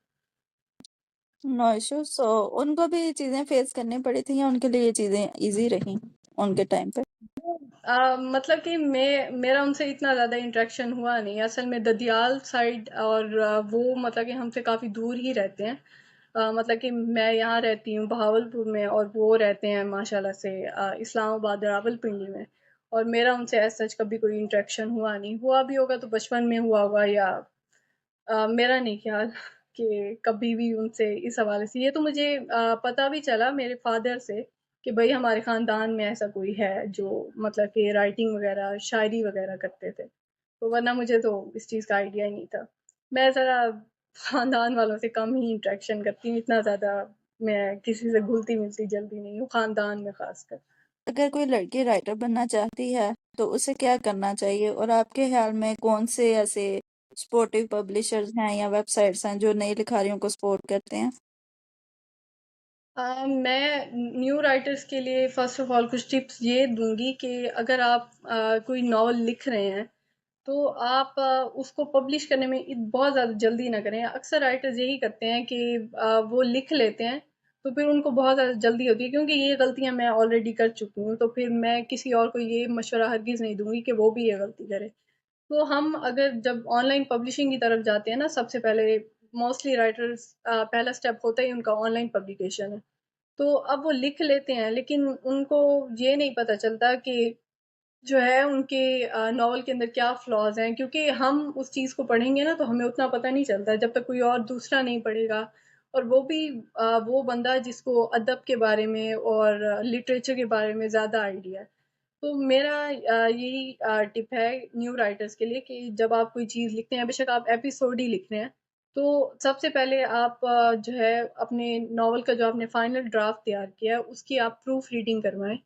No issue. सो उनको भी चीज़ें फेस करनी पड़ी थी या उनके लिए ये चीज़ें ईज़ी रहीं उनके टाइम पे? मतलब कि मेरा उनसे इतना ज़्यादा इंटरेक्शन हुआ नहीं। असल में ददियाल साइड, और वो मतलब कि हमसे काफ़ी दूर ही रहते हैं। मतलब कि मैं यहाँ रहती हूँ बहावलपुर में, और वो रहते हैं माशाल्लाह से इस्लामाबाद रावलपिंडी में। और मेरा उनसे एज़ सच कभी कोई इंटरेक्शन हुआ नहीं। हुआ भी होगा तो बचपन में हुआ होगा, या मेरा नहीं ख्याल कि कभी भी उनसे इस हवाले से। ये तो मुझे पता भी चला मेरे फ़ादर से कि भई हमारे ख़ानदान में ऐसा कोई है जो मतलब कि राइटिंग वग़ैरह, शायरी वग़ैरह करते थे। तो वरना मुझे तो इस चीज़ का आइडिया ही नहीं था। मैं ज़रा ख़ानदान वालों से कम ही इंटरेक्शन करती हूँ, इतना ज़्यादा मैं किसी से घुलती-मिलती जल्दी नहीं हूँ, ख़ानदान में ख़ासकर। अगर कोई लड़की राइटर बनना चाहती है, तो उसे क्या करना चाहिए? और आपके ख़्याल में कौन से ऐसे सपोर्टिव पब्लिशर्स हैं या वेबसाइट्स हैं जो नई लिखारियों को सपोर्ट करते हैं? मैं न्यू राइटर्स के लिए फ़र्स्ट ऑफ़ ऑल कुछ टिप्स ये दूँगी कि अगर आप कोई नॉवल लिख रहे हैं, तो आप उसको पब्लिश करने में बहुत ज़्यादा जल्दी ना करें। अक्सर राइटर्स यही करते हैं कि वो लिख लेते हैं, तो फिर उनको बहुत ज़्यादा जल्दी होती है, क्योंकि ये गलतियाँ मैं ऑलरेडी कर चुकी हूँ, तो फिर मैं किसी और को ये मशवरा हरगिज़ नहीं दूँगी कि वो भी ये गलती करे। तो हम अगर जब ऑनलाइन पब्लिशिंग की तरफ जाते हैं ना, सबसे पहले मोस्टली राइटर्स पहला स्टेप होता ही उनका ऑनलाइन पब्लिकेशन है। तो अब वो लिख लेते हैं, लेकिन उनको ये नहीं पता चलता कि जो है उनके नॉवल के अंदर क्या फ्लॉज़ हैं, क्योंकि हम उस चीज़ को पढ़ेंगे ना तो हमें उतना पता नहीं चलता जब तक कोई और दूसरा नहीं पढ़ेगा, और वो भी वो बंदा जिसको अदब के बारे में और लिटरेचर के बारे में ज़्यादा आइडिया है। तो मेरा यही टिप है न्यू राइटर्स के लिए कि जब आप कोई चीज़ लिखते हैं, बेशक आप एपिसोड ही लिख रहे हैं, तो सबसे पहले आप जो है अपने नॉवल का जो आपने फाइनल ड्राफ्ट तैयार किया है, उसकी आप प्रूफ रीडिंग करवाएँ।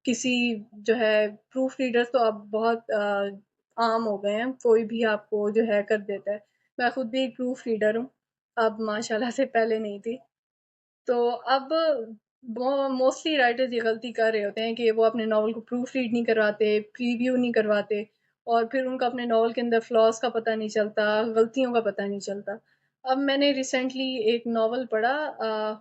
किसी जो है प्रूफ रीडर्स तो अब बहुत आम हो गए हैं, कोई भी आपको जो है कर देता है। मैं खुद भी एक प्रूफ रीडर हूँ, अब माशाल्लाह से, पहले नहीं थी। तो अब मोस्टली राइटर्स ये गलती कर रहे होते हैं कि वो अपने नॉवल को प्रूफ रीड नहीं करवाते, प्रीव्यू नहीं करवाते, और फिर उनको अपने नॉवल के अंदर फ्लॉज का पता नहीं चलता, गलतियों का पता नहीं चलता। अब मैंने रिसेंटली एक नॉवल पढ़ा,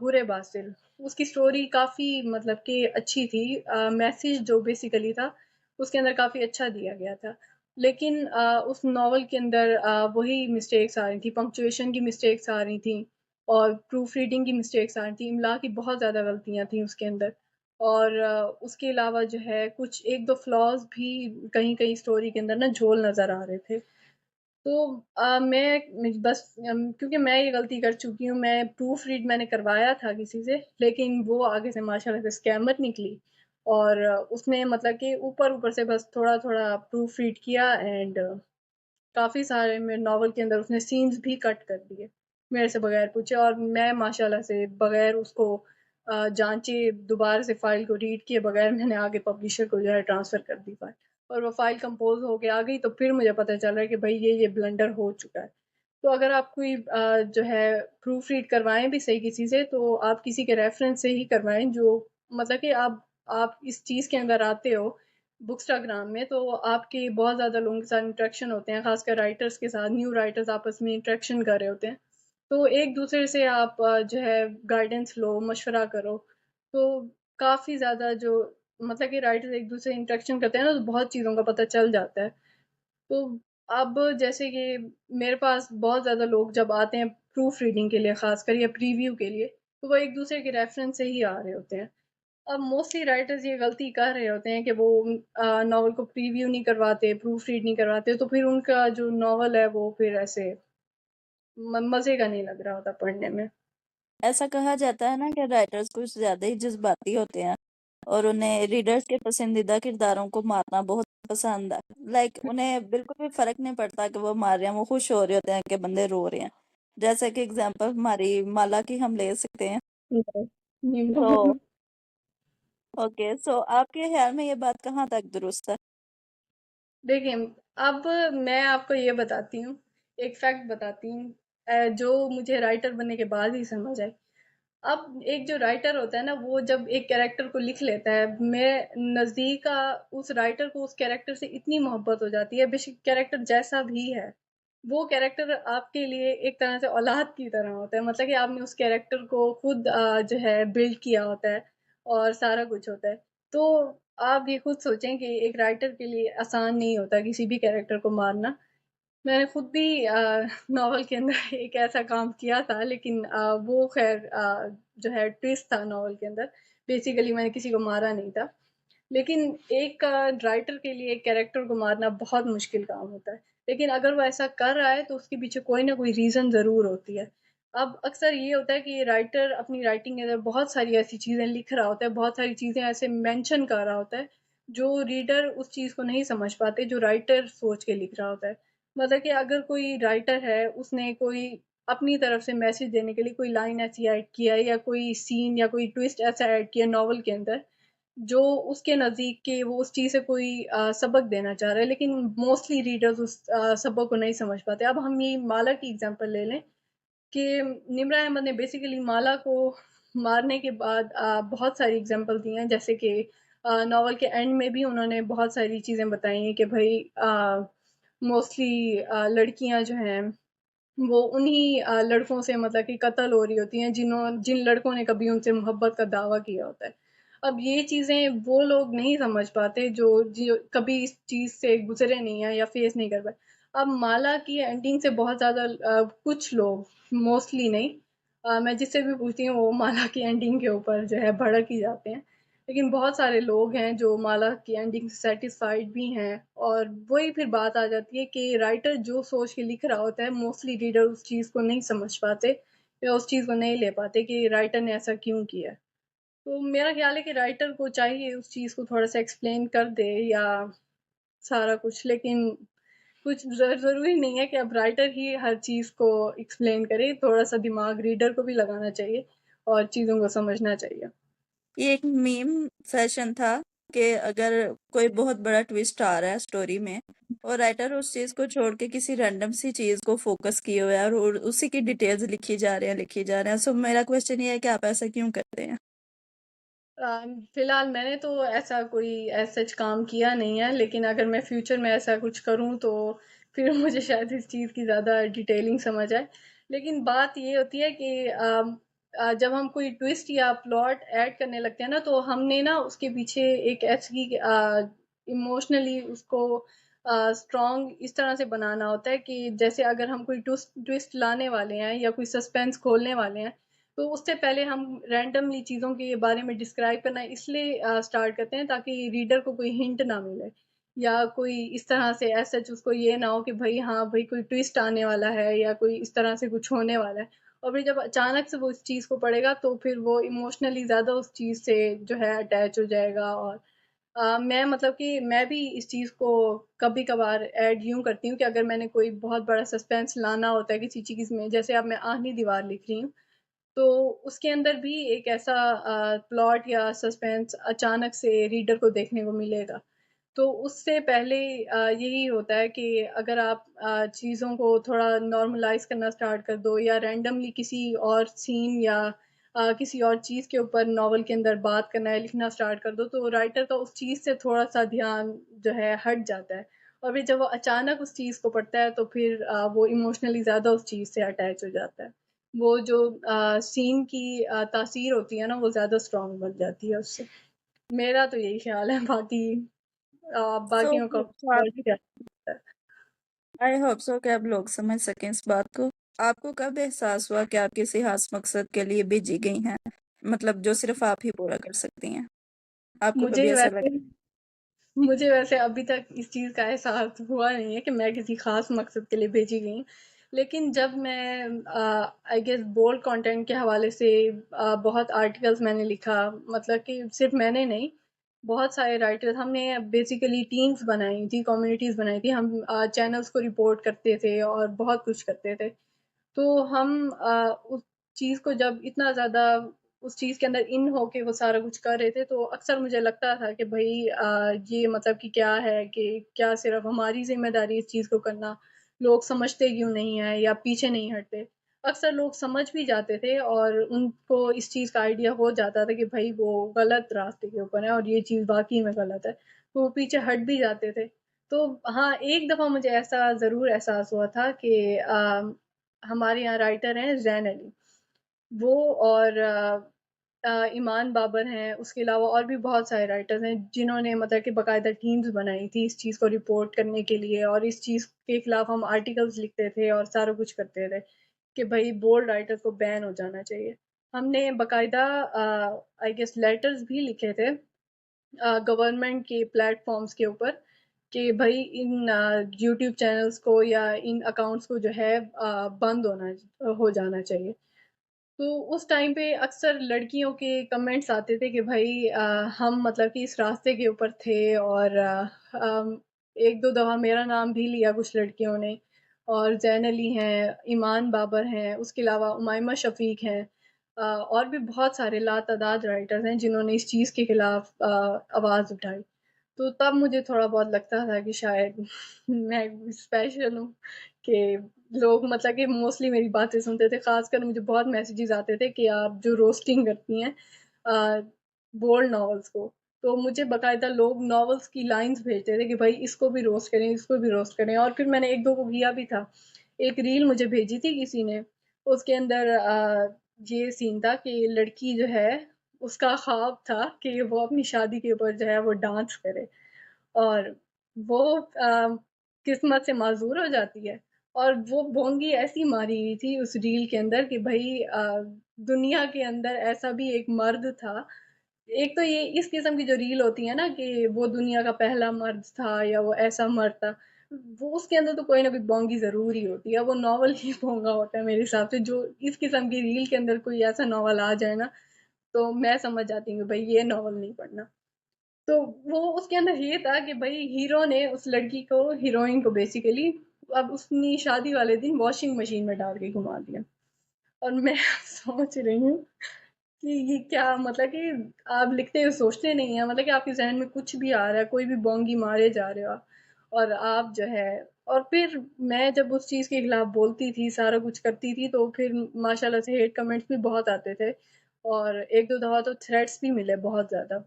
हुरे बासिल। उसकी स्टोरी काफ़ी मतलब कि अच्छी थी, मैसेज जो बेसिकली था उसके अंदर काफ़ी अच्छा दिया गया था, लेकिन उस नॉवल के अंदर वही मिस्टेक्स आ रही थी, पंक्चुएशन की मिस्टेक्स आ रही थी, और प्रूफ रीडिंग की मिस्टेक्स आ रही थी, इमला की बहुत ज़्यादा गलतियाँ थी उसके अंदर, और उसके अलावा जो है कुछ एक दो फ्लॉज भी कहीं-कहीं स्टोरी के अंदर ना झोल नज़र आ रहे थे। तो मैं बस क्योंकि मैं ये गलती कर चुकी हूँ, मैं प्रूफ रीड मैंने करवाया था किसी से, लेकिन वो आगे से माशाल्लाह से स्कैमर निकली, और उसने मतलब कि ऊपर-ऊपर से बस थोड़ा-थोड़ा प्रूफ रीड किया, एंड काफ़ी सारे मेरे नॉवल के अंदर उसने सीन्स भी कट कर दिए, मेरे से बगैर पूछे, और मैं माशाल्लाह से बगैर उसको जाँचे, दोबारा से फ़ाइल को रीड किए बगैर मैंने आगे पब्लिशर को जो है ट्रांसफ़र कर दी फ़ाइल, और वो फ़ाइल कंपोज़ होके आ गई, तो फिर मुझे पता चल रहा है कि भई ये ब्लंडर हो चुका है। तो अगर आप कोई जो है प्रूफ रीड करवाएँ भी सही किसी से, तो आप किसी के रेफ़रेंस से ही करवाएँ, जो मतलब कि आप इस चीज़ के अंदर आते हो बुकस्टाग्राम में, तो आपके बहुत ज़्यादा लोगों के साथ इंटरेक्शन होते हैं, खासकर राइटर्स के साथ, न्यू राइटर्स आपस में इंटरेक्शन कर रहे होते हैं। तो एक दूसरे से आप जो है गाइडेंस लो, मशवरा करो, तो काफ़ी ज़्यादा जो मतलब कि राइटर्स एक दूसरे से इंटरेक्शन करते हैं ना, तो बहुत चीज़ों का पता चल जाता है। तो अब जैसे कि मेरे पास बहुत ज़्यादा लोग जब आते हैं प्रूफ रीडिंग के लिए, खासकर या प्रीव्यू के लिए, तो वो एक दूसरे के रेफरेंस से ही आ रहे होते हैं। अब मोस्टली राइटर्स ये गलती कर रहे होते हैं कि वो नॉवल को प्रीव्यू नहीं करवाते, प्रूफ रीड नहीं करवाते, तो फिर उनका जो नॉवल है वो फिर ऐसे मज़े का नहीं लग रहा होता पढ़ने में। ऐसा कहा जाता है ना कि राइटर्स कुछ ज्यादा ही जज्बाती होते हैं और उन्हें रीडर्स के पसंदीदा किरदारों को मारना बहुत पसंद है। लाइक उन्हें बिल्कुल भी फर्क नहीं पड़ता कि वो मार रहे हैं, वो खुश हो रहे होते हैं कि बंदे रो रहे हैं। जैसे कि एग्जांपल हमारी माला की हम ले सकते हैं। तो ओके, सो आपके ख्याल में ये बात कहाँ तक दुरुस्त है? देखिए, अब मैं आपको ये बताती हूँ, एक फैक्ट बताती हूँ, जो मुझे राइटर बनने के बाद ही समझ आई। अब एक जो राइटर होता है ना, वो जब एक कैरेक्टर को लिख लेता है, मैं नज़दीक उस राइटर को उस कैरेक्टर से इतनी मोहब्बत हो जाती है, बेशक कैरेक्टर जैसा भी है, वो कैरेक्टर आपके लिए एक तरह से औलाद की तरह होता है, मतलब कि आपने उस कैरेक्टर को खुद जो है बिल्ड किया होता है, और सारा कुछ होता है। तो आप ये खुद सोचें कि एक राइटर के लिए आसान नहीं होता किसी भी कैरेक्टर को मारना। मैंने खुद भी नॉवल के अंदर एक ऐसा काम किया था, लेकिन वो ख़ैर जो है ट्विस्ट था नॉवल के अंदर। बेसिकली मैंने किसी को मारा नहीं था। लेकिन एक राइटर के लिए एक कैरेक्टर को मारना बहुत मुश्किल काम होता है। लेकिन अगर वो ऐसा कर रहा है तो उसके पीछे कोई ना कोई रीज़न ज़रूर होती है। अब अक्सर ये होता है कि राइटर अपनी राइटिंग के अंदर बहुत सारी ऐसी चीज़ें लिख रहा होता है, बहुत सारी चीज़ें ऐसे मेंशन कर रहा होता है, जो रीडर उस चीज़ को नहीं समझ पाते, जो राइटर सोच के लिख रहा होता है। मतलब कि अगर कोई राइटर है, उसने कोई अपनी तरफ से मैसेज देने के लिए कोई लाइन ऐसी ऐड किया है, या कोई सीन या कोई ट्विस्ट ऐसा ऐड किया नॉवल के अंदर, जो उसके नज़दीक के वो उस चीज़ से कोई सबक देना चाह रहा है, लेकिन मोस्टली रीडर्स उस सबक को नहीं समझ पाते। अब हम ये माला की एग्ज़ाम्पल ले लें कि निम्रा अहमद ने बेसिकली माला को मारने के बाद बहुत सारी एग्ज़ाम्पल दी हैं, जैसे कि नॉवल के एंड में भी उन्होंने बहुत सारी चीज़ें बताई हैं कि भई मोस्टली लड़कियाँ जो हैं वो उन्हीं लड़कों से मतलब कि कत्ल हो रही होती हैं जिन लड़कों ने कभी उनसे मोहब्बत का दावा किया होता है। अब ये चीज़ें वो लोग नहीं समझ पाते जो कभी इस चीज़ से गुज़रे नहीं हैं या फेस नहीं कर पाए। अब माला की एंडिंग से बहुत ज़्यादा कुछ लोग, मोस्टली नहीं, मैं जिससे भी पूछती हूँ वो माला की एंडिंग के ऊपर जो है भड़क ही जाते हैं। लेकिन बहुत सारे लोग हैं जो माला की एंडिंग से सैटिस्फाइड भी हैं, और वही फिर बात आ जाती है कि राइटर जो सोच के लिख रहा होता है, मोस्टली रीडर उस चीज़ को नहीं समझ पाते या उस चीज़ को नहीं ले पाते कि राइटर ने ऐसा क्यों किया है। तो मेरा ख्याल है कि राइटर को चाहिए उस चीज़ को थोड़ा सा एक्सप्लेन कर दे या सारा कुछ, लेकिन कुछ ज़रूरी नहीं है कि अब राइटर ही हर चीज़ को एक्सप्लेन करे, थोड़ा सा दिमाग रीडर को भी लगाना चाहिए और चीज़ों को समझना चाहिए। ये एक मीम सेशन था कि अगर कोई बहुत बड़ा ट्विस्ट आ रहा है स्टोरी में और राइटर उस चीज को छोड़ के किसी रैंडम सी चीज को फोकस किए हुए है और उसी की डिटेल्स लिखी जा रहे हैं, सो मेरा क्वेश्चन ये है कि आप ऐसा क्यों करते हैं? फिलहाल मैंने तो ऐसा कोई सच काम किया नहीं है, लेकिन अगर मैं फ्यूचर में ऐसा कुछ करूं तो फिर मुझे शायद इस चीज़ की ज़्यादा डिटेलिंग समझ आए। लेकिन बात ये होती है कि जब हम कोई ट्विस्ट या प्लॉट ऐड करने लगते हैं ना, तो हमने ना उसके पीछे एक ऐसी इमोशनली उसको स्ट्रॉन्ग इस तरह से बनाना होता है कि जैसे अगर हम कोई ट्विस्ट ट्विस्ट लाने वाले हैं या कोई सस्पेंस खोलने वाले हैं, तो उससे पहले हम रैंडमली चीज़ों के बारे में डिस्क्राइब करना इसलिए स्टार्ट करते हैं ताकि रीडर को कोई हिंट ना मिले, या कोई इस तरह से एज सच उसको ये ना हो कि भाई हाँ भाई कोई ट्विस्ट आने वाला है या कोई इस तरह से कुछ होने वाला है। और फिर जब अचानक से वो इस चीज़ को पढ़ेगा तो फिर वो इमोशनली ज़्यादा उस चीज़ से जो है अटैच हो जाएगा। और मैं मतलब कि मैं भी इस चीज़ को कभी कभार ऐड यूं करती हूँ कि अगर मैंने कोई बहुत बड़ा सस्पेंस लाना होता है किसी चीज़ में, जैसे अब मैं आखिरी दीवार लिख रही हूँ, तो उसके अंदर भी एक ऐसा प्लॉट या सस्पेंस अचानक से रीडर को देखने को मिलेगा। तो उससे पहले यही होता है कि अगर आप चीज़ों को थोड़ा नॉर्मलाइज़ करना स्टार्ट कर दो या रैंडमली किसी और सीन या किसी और चीज़ के ऊपर नॉवल के अंदर बात करना या लिखना स्टार्ट कर दो, तो राइटर का उस चीज़ से थोड़ा-सा ध्यान जो है हट जाता है। और फिर जब वो अचानक उस चीज़ को पढ़ता है तो फिर वो इमोशनली ज़्यादा उस चीज़ से अटैच हो जाता है। वो जो सीन की तासीर होती है ना, वो ज़्यादा स्ट्रॉन्ग बन जाती है उससे। मेरा तो यही ख़्याल है, बाकी सो बाकियों का और क्या है। आई होप सो कि आप लोग समझ सकें इस बात को। आपको कब एहसास हुआ कि आप किसी खास मकसद के लिए भेजी गई हैं, मतलब जो सिर्फ आप ही पूरा कर सकती हैं? आपको कभी मुझे ऐसा वैसे लगा? मुझे वैसे अभी तक इस चीज़ का एहसास हुआ नहीं है कि मैं किसी ख़ास मकसद के लिए भेजी गई हूँ। लेकिन जब मैं आई गेस बोल्ड कंटेंट के हवाले से बहुत आर्टिकल्स मैंने लिखा, मतलब कि सिर्फ़ मैंने नहीं, बहुत सारे राइटर्स, हमने बेसिकली टीम्स बनाई थी, कम्युनिटीज़ बनाई थी। हम चैनल्स को रिपोर्ट करते थे और बहुत कुछ करते थे। तो हम उस चीज़ को जब इतना ज़्यादा उस चीज़ के अंदर इन होके वो सारा कुछ कर रहे थे, तो अक्सर मुझे लगता था कि भई ये मतलब कि क्या है, कि क्या सिर्फ़ हमारी ज़िम्मेदारी इस चीज़ को करना, लोग समझते क्यों नहीं हैं या पीछे नहीं हटते। अक्सर लोग समझ भी जाते थे और उनको इस चीज़ का आइडिया हो जाता था कि भई वो गलत रास्ते के ऊपर है और ये चीज़ वाक़ई में गलत है, तो वो पीछे हट भी जाते थे। तो हाँ, एक दफ़ा मुझे ऐसा ज़रूर एहसास हुआ था कि हमारे यहाँ राइटर हैं ज़ैन अली, वो और ईमान बाबर हैं, उसके अलावा और भी बहुत सारे राइटर्स हैं जिन्होंने मतलब कि बाकायदा टीम्स बनाई थी इस चीज़ को रिपोर्ट करने के लिए, और इस चीज़ के खिलाफ हम आर्टिकल्स लिखते थे और सारा कुछ करते थे कि भाई बोल्ड राइटर को बैन हो जाना चाहिए। हमने बाकायदा आई गेस लेटर्स भी लिखे थे गवर्नमेंट के प्लेटफॉर्म्स के ऊपर कि भाई इन यूट्यूब चैनल्स को या इन अकाउंट्स को जो है बंद हो जाना चाहिए। तो उस टाइम पे अक्सर लड़कियों के कमेंट्स आते थे कि भाई हम मतलब कि इस रास्ते के ऊपर थे, और एक दो दफ़ा मेरा नाम भी लिया कुछ लड़कियों ने, और जैन अली हैं, ईमान बाबर हैं, उसके अलावा उमाइमा शफ़ीक हैं, और भी बहुत सारे लातादाद राइटर्स हैं जिन्होंने इस चीज़ के खिलाफ आवाज़ उठाई। तो तब मुझे थोड़ा बहुत लगता था कि शायद मैं स्पेशल हूँ, कि लोग मतलब कि मोस्टली मेरी बातें सुनते थे। ख़ासकर मुझे बहुत मैसेजेस आते थे कि आप जो रोस्टिंग करती हैं बोल्ड नॉवेल्स को। तो मुझे बाकायदा लोग नॉवेल्स की लाइन्स भेजते थे कि भाई इसको भी रोस्ट करें, इसको भी रोस्ट करें, और फिर मैंने 1-2 को किया भी था। एक रील मुझे भेजी थी किसी ने, उसके अंदर ये सीन था कि लड़की जो है, उसका ख्वाब था कि वो अपनी शादी के ऊपर जो है वो डांस करे, और वो किस्मत से माज़ूर हो जाती है। और वो बोंगी ऐसी मारी हुई थी उस रील के अंदर कि भई दुनिया के अंदर ऐसा भी एक मर्द था। एक तो ये इस किस्म की जो रील होती है ना कि वो दुनिया का पहला मर्द था या वो ऐसा मर्द था, वो उसके अंदर तो कोई ना कोई बोंगी ज़रूर ही होती है। वो नॉवल ही बोंगा होता है मेरे हिसाब से, जो इस किस्म की रील के अंदर कोई ऐसा नॉवल आ जाए ना, तो मैं समझ जाती हूँ कि भई ये नॉवल नहीं पढ़ना। तो वो उसके अंदर ये था कि भाई हीरो ने उस लड़की को, हीरोइन को बेसिकली, अब उसने शादी वाले दिन वॉशिंग मशीन में डाल के घुमा दिया। और मैं सोच रही हूँ कि ये क्या मतलब कि आप लिखते हुए सोचते नहीं है, मतलब कि आपके जहन में कुछ भी आ रहा है, कोई भी बोंगी मारे जा रहे हो आप, और आप जो है, और फिर मैं जब उस चीज़ के खिलाफ बोलती थी, सारा कुछ करती थी, तो फिर माशाल्लाह से हेट कमेंट्स भी बहुत आते थे, और एक दो दफा तो थ्रेट्स भी मिले बहुत ज्यादा।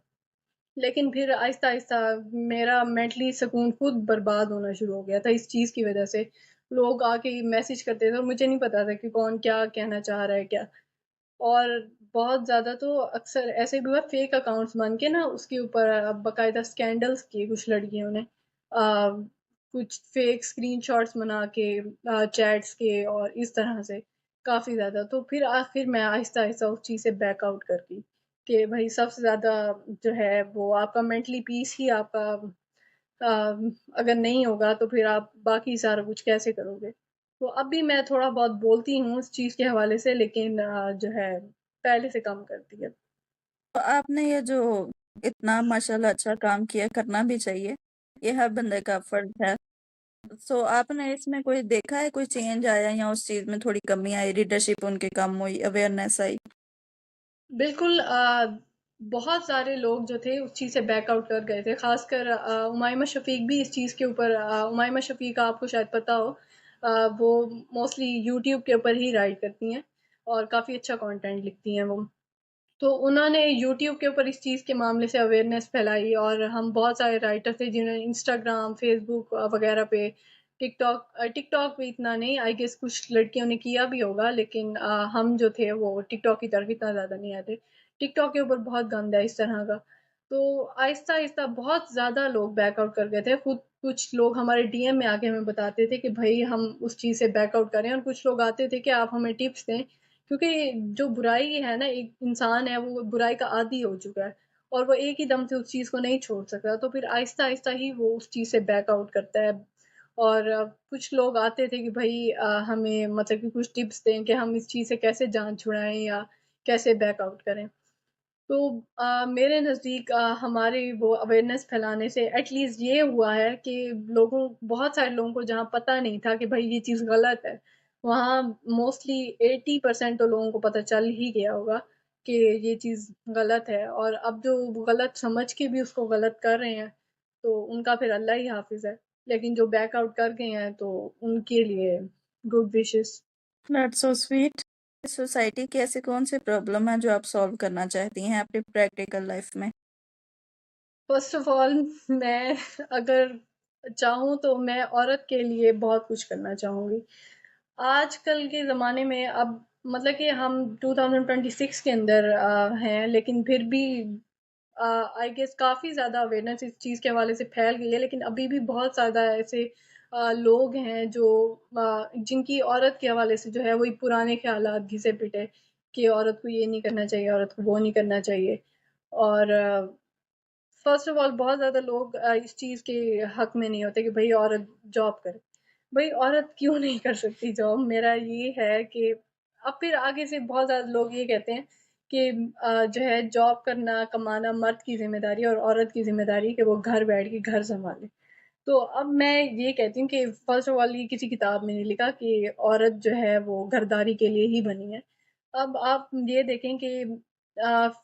लेकिन फिर आहिस्ता-आहिस्ता मेरा मेंटली सुकून खुद बर्बाद होना शुरू हो गया था इस चीज़ की वज़ह से। लोग आके मैसेज करते थे और मुझे नहीं पता था कि कौन क्या कहना चाह रहा है क्या। और बहुत ज़्यादा तो अक्सर ऐसे भी हुआ, फेक अकाउंट्स बन के ना उसके ऊपर बाकायदा स्कैंडल्स किए कुछ लड़कियों ने। कुछ फेक स्क्रीनशॉट्स बना के चैट्स के, और इस तरह से काफ़ी ज़्यादा। तो फिर आखिर मैं आहिस्ता-आहिस्ता उस चीज़ से बैक आउट कर गई कि भई सबसे ज़्यादा जो है वो आपका मेंटली पीस ही आपका अगर नहीं होगा तो फिर आप बाकी सारा कुछ कैसे करोगे? तो अब भी मैं थोड़ा बहुत बोलती हूँ उस चीज़ के हवाले से, लेकिन जो है पहले से कम कर दिया। तो आपने ये जो इतना माशाल्लाह अच्छा काम किया, करना भी चाहिए, ये हर बंदे का फर्ज है। सो आपने इसमें कोई देखा है, कोई चेंज आया या उस चीज में थोड़ी कमी आई, रीडरशिप उनकी कम हुई, अवेयरनेस आई? बिल्कुल, बहुत सारे लोग जो थे उस चीज़ से बैक आउट कर गए थे। ख़ासकर उमाइमा शफ़ीक भी इस चीज़ के ऊपर, उमाइमा शफ़ीक आपको शायद पता हो, वो मोस्टली यूट्यूब के ऊपर ही राइड करती हैं और काफ़ी अच्छा कंटेंट लिखती हैं वो। तो उन्होंने यूट्यूब के ऊपर इस चीज़ के मामले से अवेयरनेस फैलाई, और हम बहुत सारे राइटर थे जिन्होंने इंस्टाग्राम, फेसबुक वगैरह पे, टिकटॉक पे इतना नहीं, आई गेस कुछ लड़कियों ने किया भी होगा, लेकिन हम जो थे वो टिकटॉक की तरफ इतना ज़्यादा नहीं आए थे। टिकटॉक के ऊपर बहुत गंद है इस तरह का। तो आहिस्ता-आहिस्ता बहुत ज़्यादा लोग बैक आउट कर गए थे। खुद कुछ लोग हमारे डीएम में आके हमें बताते थे कि भई हम उस चीज़ से बैक आउट करें, और कुछ लोग आते थे कि आप हमें टिप्स दें, क्योंकि जो बुराई है ना, एक इंसान है वो बुराई का आदी हो चुका है, और वो एक ही दम से उस चीज़ को नहीं छोड़ सकता, तो फिर आहिस्ता-आहिस्ता ही वो उस चीज़ से बैक आउट करता है। और कुछ लोग आते थे कि भई हमें मतलब कि कुछ टिप्स दें कि हम इस चीज़ से कैसे जान छुड़ाएँ या कैसे बैक आउट करें। तो मेरे नज़दीक हमारे वो अवेयरनेस फैलाने से एटलीस्ट ये हुआ है कि लोगों बहुत सारे लोगों को जहाँ पता नहीं था कि भई ये चीज़ गलत है, वहाँ मोस्टली 80% तो लोगों को पता चल ही गया होगा कि ये चीज़ गलत है, और अब जो गलत समझ के भी उसको गलत कर रहे हैं, तो उनका फिर अल्लाह ही हाफ़िज़ है। लेकिन जो बैक आउट कर गए हैं, तो उनके लिए good wishes. That's so sweet. Society की ऐसी कौन सी प्रॉब्लम है जो आप सॉल्व करना चाहती हैं अपनी प्रैक्टिकल लाइफ में? फर्स्ट ऑफ ऑल, मैं अगर चाहूँ तो मैं औरत के लिए बहुत कुछ करना चाहूँगी। आजकल के ज़माने में अब मतलब कि हम 2026 के अंदर हैं, लेकिन फिर भी आई गेस काफ़ी ज़्यादा अवेयरनेस इस चीज़ के हवाले से फैल गई है, लेकिन अभी भी बहुत ज़्यादा ऐसे लोग हैं जो जिनकी औरत के हवाले से जो है वही पुराने ख़्यालात घिसे-पिटे कि औरत को ये नहीं करना चाहिए, औरत को वो नहीं करना चाहिए। और फर्स्ट ऑफ ऑल बहुत ज़्यादा लोग इस चीज़ के हक में नहीं होते कि भई औरत जॉब करे। भई औरत क्यों नहीं कर सकती जॉब? मेरा ये है कि अब फिर आगे से बहुत ज़्यादा लोग ये कहते हैं कि जो है जॉब करना, कमाना मर्द की ज़िम्मेदारी है और औरत की ज़िम्मेदारी है कि वो घर बैठ के घर सँभाले। तो अब मैं ये कहती हूँ कि फ़र्स्ट ऑफ ऑल ये किसी किताब में नहीं लिखा कि औरत जो है वो घरदारी के लिए ही बनी है। अब आप ये देखें कि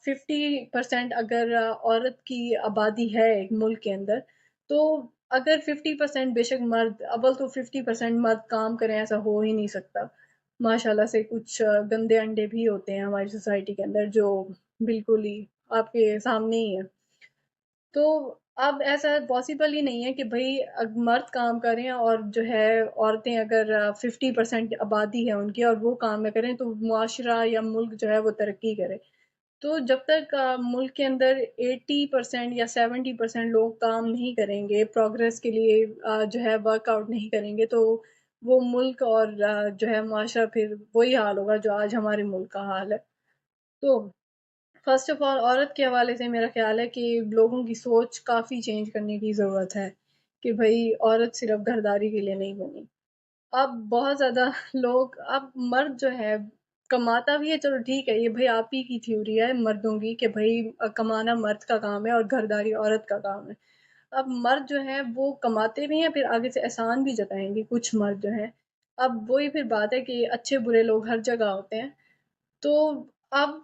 50% अगर औरत की आबादी है एक मुल्क के अंदर, तो अगर 50% बेशक मर्द, अव्वल तो 50% मर्द काम करें ऐसा हो ही नहीं सकता। माशाल्लाह से कुछ गंदे अंडे भी होते हैं हमारी सोसाइटी के अंदर जो बिल्कुल ही आपके सामने ही है। तो अब ऐसा पॉसिबल ही नहीं है कि भई मर्द काम करें और जो है औरतें अगर 50% आबादी है उनकी और वो काम ना करें तो मुआशरा या मुल्क जो है वो तरक्की करे। तो जब तक मुल्क के अंदर 80% या 70% लोग काम नहीं करेंगे, प्रोग्रेस के लिए जो है वर्कआउट नहीं करेंगे तो वो मुल्क और जो है मुआशरा फिर वही हाल होगा जो आज हमारे मुल्क का हाल है। तो फर्स्ट ऑफ ऑल औरत के हवाले से मेरा ख्याल है कि लोगों की सोच काफ़ी चेंज करने की ज़रूरत है कि भई औरत सिर्फ़ घरदारी के लिए नहीं बनी। अब बहुत ज़्यादा लोग अब मर्द जो है कमाता भी है, चलो ठीक है, ये भई आप ही की थ्योरी है मर्दों की कि भई कमाना मर्द का काम है और घरदारी औरत का काम है। अब मर्द जो है वो कमाते भी हैं, फिर आगे से एहसान भी जताएँगे कुछ मर्द जो हैं। अब वही फिर बात है कि अच्छे-बुरे लोग हर जगह होते हैं। तो आप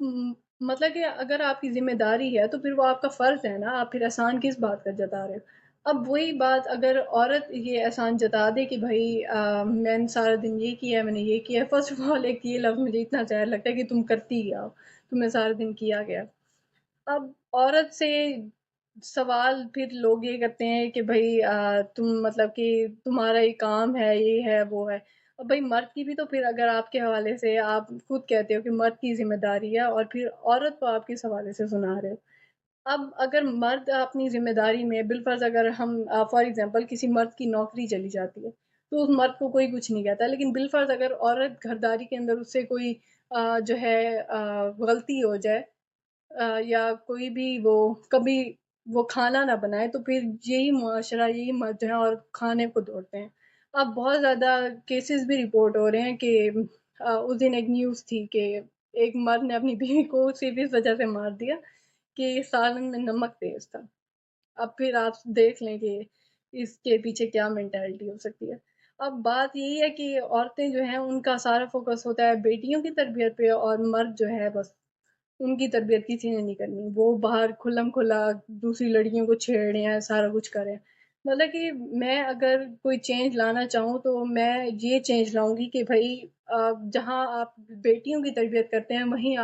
मतलब कि अगर आपकी ज़िम्मेदारी है, तो फिर वो आपका फ़र्ज़ है ना, आप फिर एहसान किस बात का जता रहे हो? अब वही बात अगर औरत ये एहसान जता दे कि भई मैंने सारा दिन ये किया है, मैंने ये किया है। फ़र्स्ट ऑफ़ ऑल एक ये लफ़्ज़ मुझे इतना ज़हर लगता है कि तुम करती क्या हो? तुमने सारा दिन किया क्या? अब औरत से सवाल फिर लोग ये करते हैं कि भई तुम मतलब कि तुम्हारा ये काम है, ये है, वो है। अब भई मर्द की भी तो फिर अगर आपके हवाले से आप खुद कहते हो कि मर्द की ज़िम्मेदारी है और फिर औरत को आप किस हवाले से सुना रहे हो? अब अगर मर्द अपनी ज़िम्मेदारी में बिलफ़र्ज़ अगर हम फ़ॉर एग्ज़ाम्पल किसी मर्द की नौकरी चली जाती है, तो उस मर्द को कोई कुछ नहीं कहता। लेकिन बिलफ़र्ज़ अगर औरत घरदारी के अंदर उससे कोई जो है गलती हो जाए या कोई भी वो कभी वो खाना ना बनाए तो फिर यही मुआशरा यही मर्द जो है और खाने को दौड़ते हैं। अब बहुत ज़्यादा केसेस भी रिपोर्ट हो रहे हैं कि उस दिन एक न्यूज़ थी कि एक मर्द ने अपनी बीवी को सिर्फ़ इस वज़ह से मार दिया कि सालन में नमक तेज़ था। अब फिर आप देख लें कि इसके पीछे क्या मेंटालिटी हो सकती है। अब बात यही है कि औरतें जो हैं उनका सारा फ़ोकस होता है बेटियों की तरबियत पे और मर्द जो है बस उनकी तरबियत किसी ने नहीं करनी। वो बाहर खुल्लम-खुला दूसरी लड़कियों को छेड़ रहे हैं, सारा कुछ कर रहे हैं। मतलब कि मैं अगर कोई चेंज लाना चाहूँ तो मैं ये चेंज लाऊँगी कि भई जहाँ आप बेटियों की तरबियत करते हैं वहीं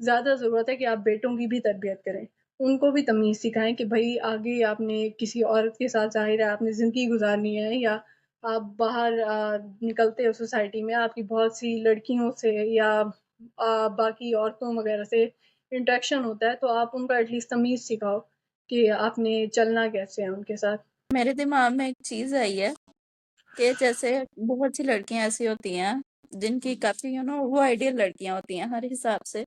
ज़्यादा ज़रूरत है कि आप बेटों की भी तरबियत करें। उनको भी तमीज़ सिखाएँ कि भई आगे आपने किसी औरत के साथ ज़ाहिर है आपने ज़िंदगी गुज़ारनी है या आप बाहर निकलते हो सोसाइटी में आपकी बहुत सी लड़कियों से या बाकी औरतों वगैरह से इंटरेक्शन होता है, तो आप उनको एटलीस्ट तमीज़ सिखाओ कि आपने चलना कैसे है उनके साथ। मेरे दिमाग में एक चीज़ आई है कि जैसे बहुत सी लड़कियां ऐसी होती हैं जिनकी काफ़ी वो आइडियल लड़कियां होती हैं हर हिसाब से,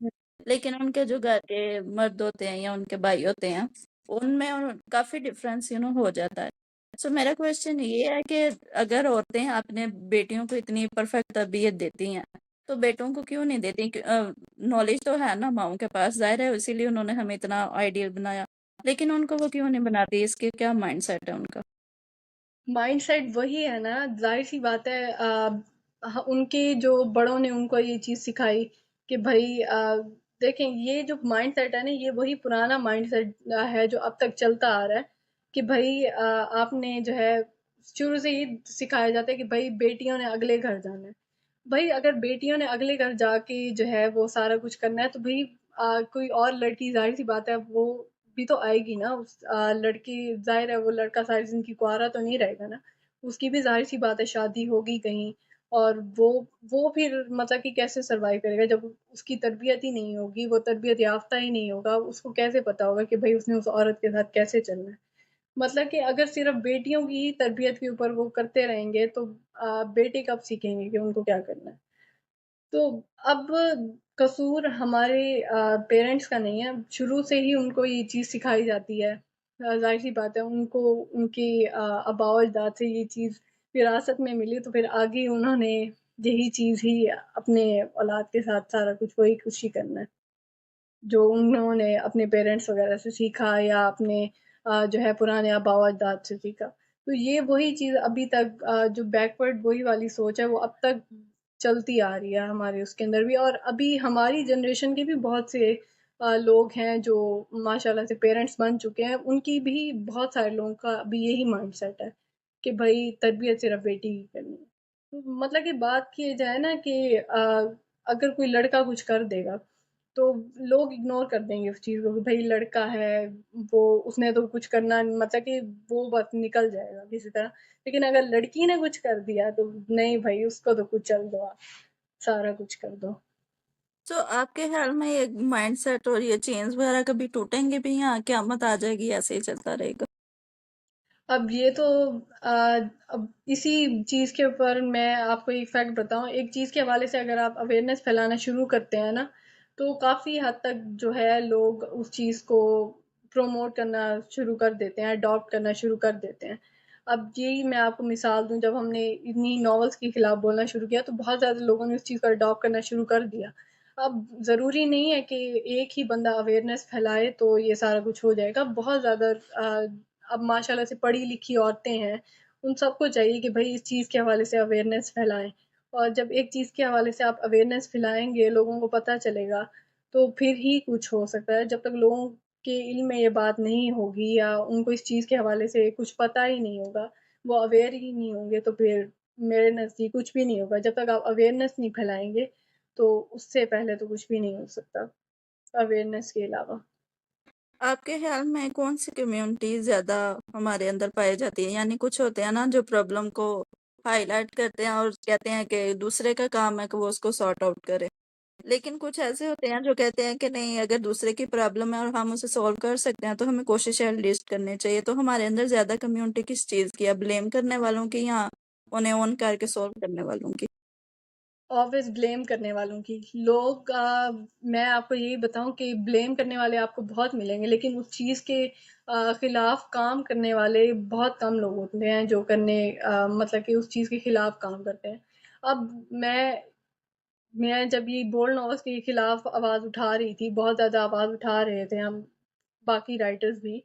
लेकिन उनके जो घर के मर्द होते हैं या उनके भाई होते हैं, उनमें काफ़ी डिफरेंस हो जाता है। सो मेरा क्वेश्चन ये है कि अगर औरतें अपने बेटियों को इतनी परफेक्ट तरबियत देती हैं, तो बेटों को क्यों नहीं देती? नॉलेज तो है ना माओं के पास, ज़ाहिर है इसीलिए उन्होंने हमें इतना आइडियल बनाया, लेकिन उनको वो क्यों नहीं बनाती? इसके क्या माइंडसेट है उनका? माइंडसेट वही है ना, ज़ाहिर-सी बात है उनके जो बड़ों ने उनको ये चीज़ सिखाई कि भई देखें ये जो माइंडसेट है ना, ये वही पुराना माइंडसेट है जो अब तक चलता आ रहा है कि भई आपने जो है शुरू से ही सिखाया जाता है कि भई बेटियों ने अगले घर जाना है। भई अगर बेटियों ने अगले घर जाके जो है वो सारा कुछ करना है तो भई कोई और लड़की ज़ाहिर-सी बात है वो भी तो आएगी ना उस लड़की ज़ाहिर है वो लड़का सारी ज़िंदगी कुँवारा तो नहीं रहेगा ना। उसकी भी ज़ाहिर-सी बात है शादी होगी कहीं और वो फिर मतलब कि कैसे सर्वाइव करेगा जब उसकी तरबियत ही नहीं होगी, वो तरबियत याफ़्ता ही नहीं होगा, उसको कैसे पता होगा कि भई उसने उस औरत के साथ कैसे चलना है। मतलब कि अगर सिर्फ़ बेटियों की ही तरबियत के ऊपर वो करते रहेंगे तो बेटे कब सीखेंगे कि उनको क्या करना है। तो अब कसूर हमारे पेरेंट्स का नहीं है, शुरू से ही उनको ये चीज़ सिखाई जाती है। ज़ाहिर-सी बात है उनको उनके आबाओ-अजदाद से ये चीज़ विरासत में मिली तो फिर आगे उन्होंने यही चीज़ ही अपने औलाद के साथ सारा कुछ वही कुछ ही करना है। जो उन्होंने अपने पेरेंट्स वगैरह से सीखा या अपने जो है पुराने आबाओ-अजदाद से सीखा। तो ये वही चीज़ अभी तक जो बैकवर्ड वही वाली सोच है वो अब तक चलती आ रही है हमारे उसके अंदर भी और अभी हमारी जनरेशन के भी बहुत से लोग हैं जो माशाल्लाह से पेरेंट्स बन चुके हैं, उनकी भी बहुत सारे लोगों का अभी यही माइंडसेट है कि भई तरबियत सिर्फ़ बेटी की करनी है। तो मतलब कि बात की जाए ना कि अगर कोई लड़का कुछ कर देगा तो लोग इग्नोर कर देंगे उस चीज़ को कि भई लड़का है, वो उसने तो कुछ करना मतलब कि वो बस निकल जाएगा किसी तरह। लेकिन अगर लड़की ने कुछ कर दिया तो नहीं भई उसको तो कुचल दो आप, सारा कुछ कर दो। तो आपके ख्याल में ये माइंडसेट और ये चेन्स वगैरह कभी टूटेंगे भी या क़यामत आ जाएगी ऐसे ही चलता रहेगा? अब ये तो अब इसी चीज़ के ऊपर मैं आपको एक फैक्ट बताऊँ, एक चीज़ के हवाले से अगर आप अवेयरनेस फैलाना शुरू करते हैं ना, तो काफ़ी हद तक जो है लोग उस चीज़ को प्रमोट करना शुरू कर देते हैं, अडॉप्ट करना शुरू कर देते हैं। अब यही मैं आपको मिसाल दूँ, जब हमने इन्हीं नॉवेल्स के खिलाफ बोलना शुरू किया, तो बहुत ज़्यादा लोगों ने उस चीज़ को अडॉप्ट करना शुरू कर दिया। अब ज़रूरी नहीं है कि एक ही बंदा अवेयरनेस फैलाए तो ये सारा कुछ हो जाएगा। बहुत ज़्यादा अब माशाल्लाह से पढ़ी-लिखी औरतें हैं, उन सबको चाहिए कि भई इस चीज़ के हवाले से अवेयरनेस फैलाएँ। और जब एक चीज़ के हवाले से आप अवेयरनेस फैलाएँगे, लोगों को पता चलेगा, तो फिर ही कुछ हो सकता है। जब तक लोगों के इल्म में ये बात नहीं होगी या उनको इस चीज़ के हवाले से कुछ पता ही नहीं होगा, वो अवेयर ही नहीं होंगे, तो फिर मेरे नज़दीक कुछ भी नहीं होगा। जब तक आप अवेयरनेस नहीं फैलाएँगे, तो उससे पहले तो कुछ भी नहीं हो सकता, अवेयरनेस के अलावा। आपके ख़्याल में कौन-सी कम्युनिटी ज़्यादा हमारे अंदर पाई जाती है? यानी कुछ होते हैं ना जो प्रॉब्लम को हाइलाइट करते हैं और कहते हैं कि दूसरे का काम है कि वो उसको सॉर्ट आउट करे। लेकिन कुछ ऐसे होते हैं जो कहते हैं कि नहीं, अगर दूसरे की प्रॉब्लम है और हम उसे सॉल्व कर सकते हैं तो हमें कोशिश एटलीस्ट करनी चाहिए। तो हमारे अंदर ज़्यादा कम्युनिटी किस चीज़ की है? ब्लेम करने वालों की या उन्हें ऑन करके सॉल्व करने वालों की? ऑलवेज़ ब्लेम करने वालों की। लोग मैं आपको यही बताऊँ कि ब्लेम करने वाले आपको बहुत मिलेंगे, लेकिन उस चीज़ के खिलाफ़ काम करने वाले बहुत कम लोग होते हैं जो मतलब कि उस चीज़ के खिलाफ़ काम करते हैं। अब मैं जब ये बोल्ड नॉवेल्स के खिलाफ आवाज़ उठा रही थी, बहुत ज़्यादा आवाज़ उठा रहे थे हम, बाकी राइटर्स भी,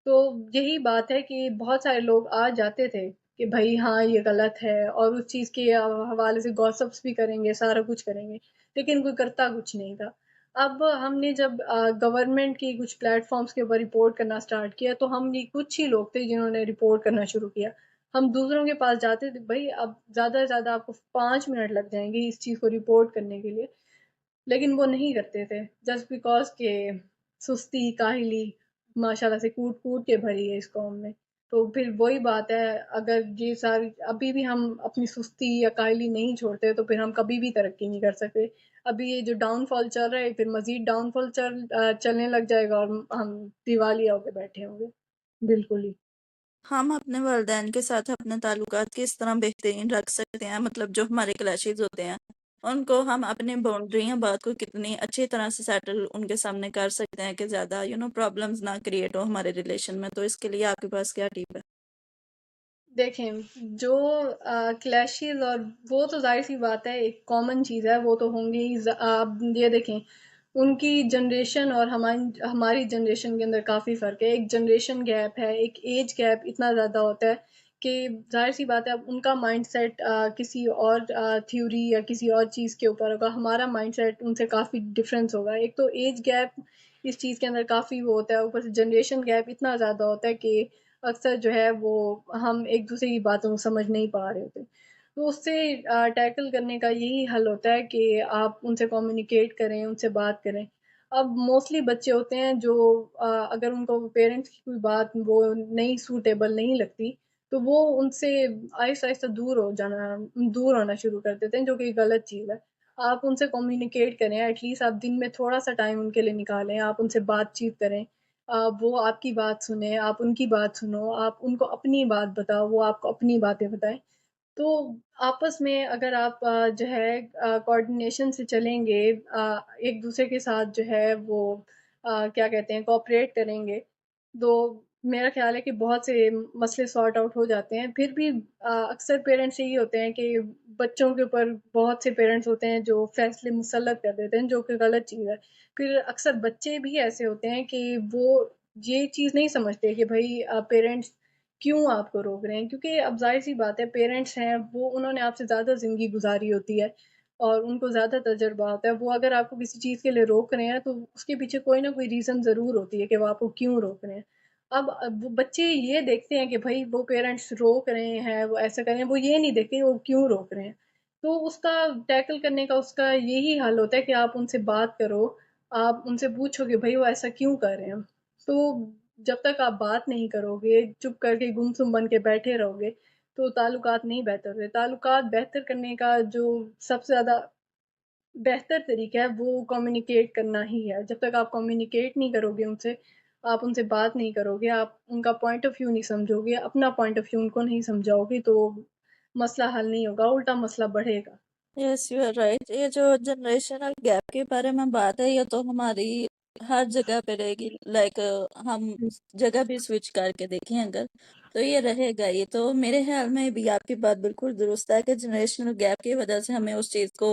तो यही बात है कि बहुत सारे लोग आ जाते थे कि भई हाँ, ये गलत है और उस चीज़ के हवाले से गॉसिप्स भी करेंगे, सारा कुछ करेंगे, लेकिन कोई करता कुछ नहीं था। अब हमने जब गवर्नमेंट की कुछ प्लेटफ़ॉर्म्स के ऊपर रिपोर्ट करना स्टार्ट किया, तो हम ये कुछ ही लोग थे जिन्होंने रिपोर्ट करना शुरू किया। हम दूसरों के पास जाते थे, भई अब ज़्यादा से ज़्यादा आपको 5 मिनट लग जाएँगे इस चीज़ को रिपोर्ट करने के लिए, लेकिन वो नहीं करते थे जस्ट बिकॉज़ के सुस्ती, काहली माशाल्लाह से कूट-कूट के भरी है इस कौम में। तो फिर वही बात है, अगर ये सारी अभी भी हम अपनी सुस्ती या काहली नहीं छोड़ते, तो फिर हम कभी भी तरक्की नहीं कर सकते। अभी ये जो डाउनफॉल चल रहा है, फिर मज़ीद डाउनफॉल चलने लग जाएगा और हम दिवालिया होके बैठे होंगे। बिल्कुल ही। हम अपने वालिदैन के साथ अपने ताल्लुकात किस तरह बेहतरीन रख सकते हैं? मतलब जो हमारे क्लैशेज़ होते हैं, उनको हम अपनी बाउंड्री या बात को कितनी अच्छी तरह से सेटल उनके सामने कर सकते हैं कि ज़्यादा प्रॉब्लम्स ना क्रिएट हो हमारे रिलेशन में। तो इसके लिए आपके पास क्या टिप है? देखें, जो क्लैशेज़ और वो तो ज़ाहिर-सी बात है, एक कॉमन चीज़ है, वो तो होंगी ही। आप ये देखें, उनकी जनरेशन और हमारी जनरेशन के अंदर काफ़ी फ़र्क है। एक जनरेशन गैप है, एक एज गैप इतना ज़्यादा होता है कि ज़ाहिर-सी बात है, अब उनका माइंडसेट किसी और थ्योरी या किसी और चीज़ के ऊपर होगा, हमारा माइंडसेट उनसे काफ़ी डिफरेंस होगा। एक तो एज गैप इस चीज़ के अंदर काफ़ी वो होता है, ऊपर से जनरेशन गैप इतना ज़्यादा होता है कि अक्सर जो है वो हम एक-दूसरे की बातों को समझ नहीं पा रहे होते। तो उससे टैकल करने का यही हल होता है कि आप उनसे कम्युनिकेट करें, उनसे बात करें। अब मोस्टली बच्चे होते हैं जो अगर उनको पेरेंट्स की कोई बात वो नहीं सूटेबल नहीं लगती, तो वो उनसे आहिस्ता-आहिस्ता दूर होना शुरू कर देते हैं, जो कि गलत चीज़ है। आप उनसे कम्युनिकेट करें, एटलीस्ट आप दिन में थोड़ा-सा टाइम उनके लिए निकालें, आप उनसे बातचीत करें। वो आपकी बात सुने, आप उनकी बात सुनो, आप उनको अपनी बात बताओ, वो आपको अपनी बातें बताएँ। तो आपस में अगर आप जो है कोऑर्डिनेशन से चलेंगे, एक-दूसरे के साथ जो है वो क्या कहते हैं कोऑपरेट करेंगे, तो मेरा ख़्याल है कि बहुत से मसले सॉर्ट आउट हो जाते हैं। फिर भी अक्सर पेरेंट्स यही होते हैं कि बच्चों के ऊपर बहुत से पेरेंट्स होते हैं जो फ़ैसले मुसल्लत कर देते हैं, जो कि गलत चीज़ है। फिर अक्सर बच्चे भी ऐसे होते हैं कि वो ये चीज़ नहीं समझते कि भई पेरेंट्स क्यों आपको रोक रहे हैं? क्योंकि अब ज़ाहिर-सी बात है, पेरेंट्स हैं, वो उन्होंने आपसे ज़्यादा ज़िंदगी गुज़ारी होती है और उनको ज़्यादा तजुर्बा होता है। वो अगर आपको किसी चीज़ के लिए रोक रहे हैं, तो उसके पीछे कोई ना कोई रीज़न ज़रूर होती है कि वो आपको क्यों रोक रहे हैं। अब वो बच्चे ये देखते हैं कि भई वो पेरेंट्स रोक रहे हैं, वो ऐसा कर रहे हैं, वो ये नहीं देखते वो क्यों रोक रहे हैं। तो उसका टैकल करने का उसका यही हल होता है कि आप उनसे बात करो, आप उनसे पूछो कि भई वो ऐसा क्यों कर रहे हैं? तो जब तक आप बात नहीं करोगे, चुप करके गुमसुम बन के बैठे रहोगे, तो ताल्लुकात नहीं बेहतर होते। ताल्लुकात बेहतर करने का जो सबसे ज़्यादा बेहतर तरीका है वो कम्युनिकेट करना ही है। जब तक आप कम्युनिकेट नहीं करोगे उनसे, आप उनसे बात नहीं करोगे, आप उनका पॉइंट ऑफ व्यू नहीं समझोगे, अपना पॉइंट ऑफ व्यू उनको नहीं समझाओगे तो मसला हल नहीं होगा, उल्टा मसला बढ़ेगा। Yes you are right. ये जो जनरेशनल गैप के बारे में बात है, ये तो हमारी हर जगह पे रहेगी। लाइक हम जगह भी स्विच करके देखें अगर, तो ये रहेगा। ये तो मेरे ख्याल में भी आपकी बात बिल्कुल दुरुस्त है कि जनरेशनल गैप की वजह से हमें उस चीज को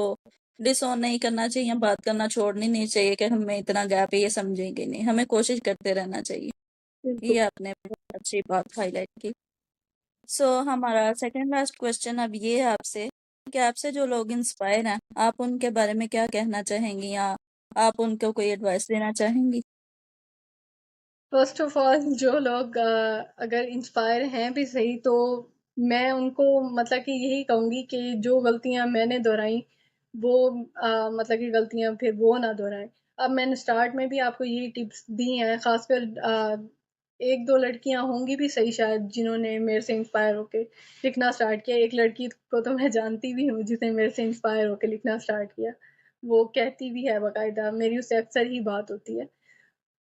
डिसऑन नहीं करना चाहिए, बात करना छोड़नी नहीं चाहिए कि हमें इतना गैप है ये समझेंगे नहीं, हमें कोशिश करते रहना चाहिए। बिल्कुल। ये आपने बहुत अच्छी बात हाईलाइट की। सो हमारा सेकंड लास्ट क्वेश्चन अब ये है आपसे कि आपसे जो लोग इंस्पायर हैं, आप उनके बारे में क्या कहना चाहेंगी, या आप उनको कोई एडवाइस देना चाहेंगी? फर्स्ट ऑफ ऑल जो लोग अगर इंस्पायर हैं भी सही तो मैं उनको मतलब कि यही कहूँगी कि जो गलतियाँ मैंने दोहराई वो मतलब कि गलतियाँ फिर वो ना दोहराएं। अब मैंने स्टार्ट में भी आपको यही टिप्स दी हैं, खासकर एक दो लड़कियां होंगी भी सही शायद जिन्होंने मेरे से इंस्पायर होके लिखना स्टार्ट किया। एक लड़की को तो मैं जानती भी हूँ जिसने मेरे से इंस्पायर होके लिखना स्टार्ट किया, वो कहती भी है बाकायदा, मेरी उससे अक्सर ही बात होती है।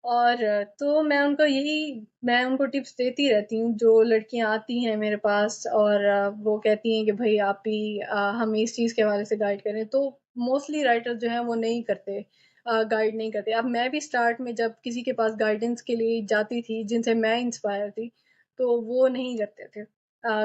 और तो मैं उनको टिप्स देती रहती हूँ, जो लड़कियाँ आती हैं मेरे पास और वो कहती हैं कि भई आप भी हमें इस चीज़ के हवाले से गाइड करें, तो मोस्टली राइटर जो हैं वो नहीं करते, गाइड नहीं करते। अब मैं भी स्टार्ट में जब किसी के पास गाइडेंस के लिए जाती थी, जिनसे मैं इंस्पायर थी, तो वो नहीं करते थे।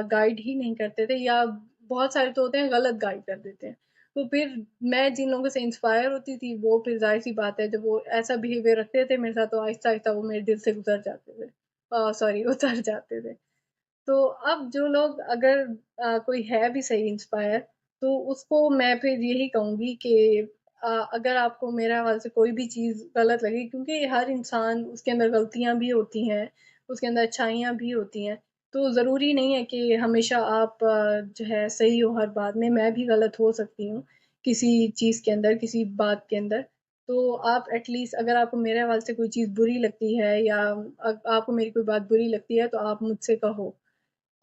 गाइड ही नहीं करते थे या बहुत सारे तो होते हैं गलत गाइड कर देते हैं। तो फिर मैं जिन लोगों से इंस्पायर होती थी वो फिर ज़ाहिर-सी बात है जब वो ऐसा बिहेवियर रखते थे मेरे साथ तो आहिस्ता-आहिस्ता वो मेरे दिल से गुज़र जाते थे। सॉरी उतर जाते थे। तो अब जो लोग अगर कोई है भी सही इंस्पायर तो उसको मैं फिर यही कहूँगी कि अगर आपको मेरे हवाले से कोई भी चीज़ गलत लगी क्योंकि हर इंसान उसके अंदर गलतियाँ भी होती हैं, उसके अंदर अच्छाइयाँ भी होती हैं, तो ज़रूरी नहीं है कि हमेशा आप जो है सही हो हर बात में, मैं भी गलत हो सकती हूँ, किसी चीज़ के अंदर, किसी बात के अंदर। तो आप एटलीस्ट अगर आपको मेरे हवाले से कोई चीज़ बुरी लगती है या आपको मेरी कोई बात बुरी लगती है तो आप मुझसे कहो।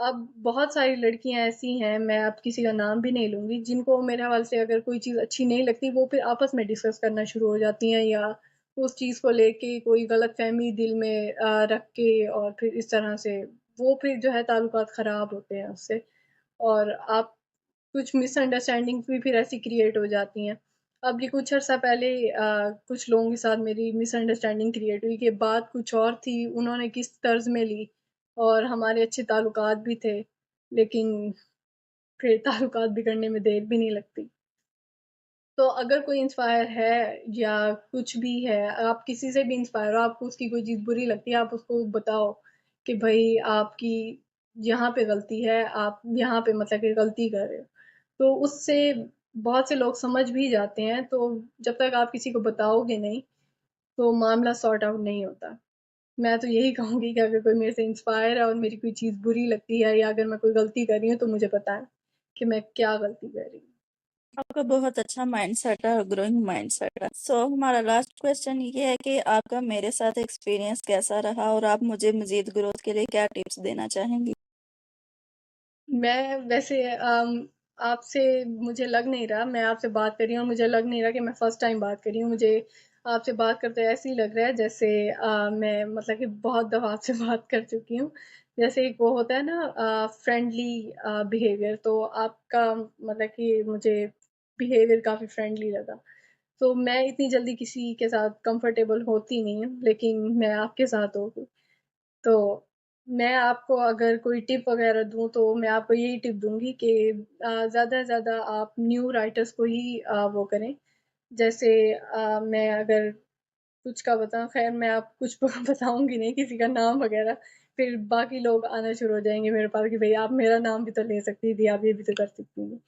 अब बहुत सारी लड़कियाँ ऐसी हैं, मैं अब किसी का नाम भी नहीं लूँगी, जिनको मेरे हवाले से अगर कोई चीज़ अच्छी नहीं लगती, वो फिर आपस में डिस्कस करना शुरू हो जाती हैं या उस चीज़ को लेके कोई गलतफ़हमी दिल में रख के और फिर इस तरह से वो फिर जो है ताल्लुकात ख़राब होते हैं उससे और आप कुछ मिसअंडरस्टैंडिंग्स भी फिर ऐसी क्रिएट हो जाती हैं। अभी कुछ अर्सा पहले कुछ लोगों के साथ मेरी मिसअंडरस्टैंडिंग क्रिएट हुई कि बात कुछ और थी, उन्होंने किस तर्ज़ में ली और हमारे अच्छे ताल्लुकात भी थे, लेकिन फिर ताल्लुकात बिगड़ने में देर भी नहीं लगती। तो अगर कोई इंस्पायर है या कुछ भी है, आप किसी से भी इंस्पायर हो, आपको उसकी कोई चीज़ बुरी लगती है, आप उसको बताओ कि भई आपकी यहाँ पे गलती है, आप यहाँ पे मतलब कि गलती कर रहे हो। तो उससे बहुत से लोग समझ भी जाते हैं, तो जब तक आप किसी को बताओगे नहीं, तो मामला सॉर्ट आउट नहीं होता। मैं तो यही कहूँगी कि अगर कोई मेरे से इंस्पायर है और मेरी कोई चीज़ बुरी लगती है या अगर मैं कोई गलती कर रही हूँ, तो मुझे बताएँ कि मैं क्या गलती कर रही हूँ। आपका बहुत अच्छा माइंडसेट है और ग्रोइंग माइंडसेट है। सो हमारा लास्ट क्वेश्चन ये है कि आपका मेरे साथ एक्सपीरियंस कैसा रहा, और आप मुझे मजीद ग्रोथ के लिए क्या टिप्स देना चाहेंगी? मैं वैसे आपसे मुझे लग नहीं रहा, मैं आपसे बात कर रही हूँ और मुझे लग नहीं रहा कि मैं फर्स्ट टाइम बात कर रही हूँ। मुझे आपसे बात करते ऐसे ही लग रहा है जैसे मैं मतलब कि बहुत दफ़ा आपसे बात कर चुकी हूँ। जैसे एक वो होता है ना फ्रेंडली बिहेवियर तो आपका मतलब कि मुझे बिहेवियर काफ़ी फ्रेंडली लगा। तो मैं इतनी जल्दी किसी के साथ कंफर्टेबल होती नहीं हूँ, लेकिन मैं आपके साथ हो गई। तो मैं आपको अगर कोई टिप वगैरह दूँ तो मैं आपको यही टिप दूँगी कि ज़्यादा से ज़्यादा आप न्यू राइटर्स को ही वो करें। जैसे मैं अगर कुछ का बताऊँ ख़ैर मैं आप कुछ बताऊँगी नहीं किसी का नाम वगैरह, फिर बाकी लोग आना शुरू हो जाएँगे मेरे पास कि भई आप मेरा नाम भी तो ले सकती थी, आप ये भी तो कर सकती थी।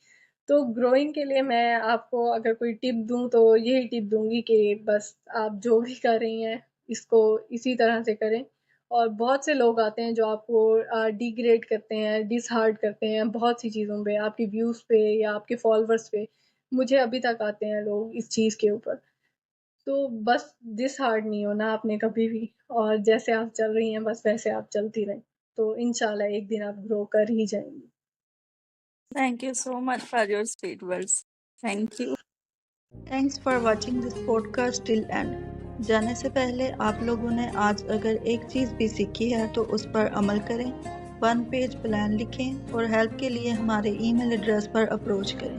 तो ग्रोइंग के लिए मैं आपको अगर कोई टिप दूँ तो यही टिप दूँगी कि बस आप जो भी कर रही हैं, इसको इसी तरह से करें और बहुत से लोग आते हैं जो आपको डिग्रेड करते हैं, डिसहार्ट करते हैं बहुत सी चीज़ों पे, आपके व्यूज़ पे या आपके फॉलोअर्स पे। मुझे अभी तक आते हैं लोग इस चीज़ के ऊपर। तो बस डिसहार्ड नहीं होना आपने कभी भी, और जैसे आप चल रही हैं बस वैसे आप चलती रहें, तो इंशाल्लाह एक दिन आप ग्रो कर ही जाएँगी। Thank you so much for your sweet words. Thank you. Thanks for watching this podcast till and. जाने से पहले आप लोगों ने आज अगर एक चीज़ भी सीखी है तो उस पर अमल करें, 1 पेज प्लान लिखें और हेल्प के लिए हमारे ईमेल एड्रेस पर अप्रोच करें।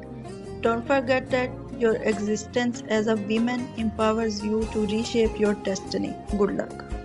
Don't forget that your existence as a women empowers you to reshape your destiny. Good luck.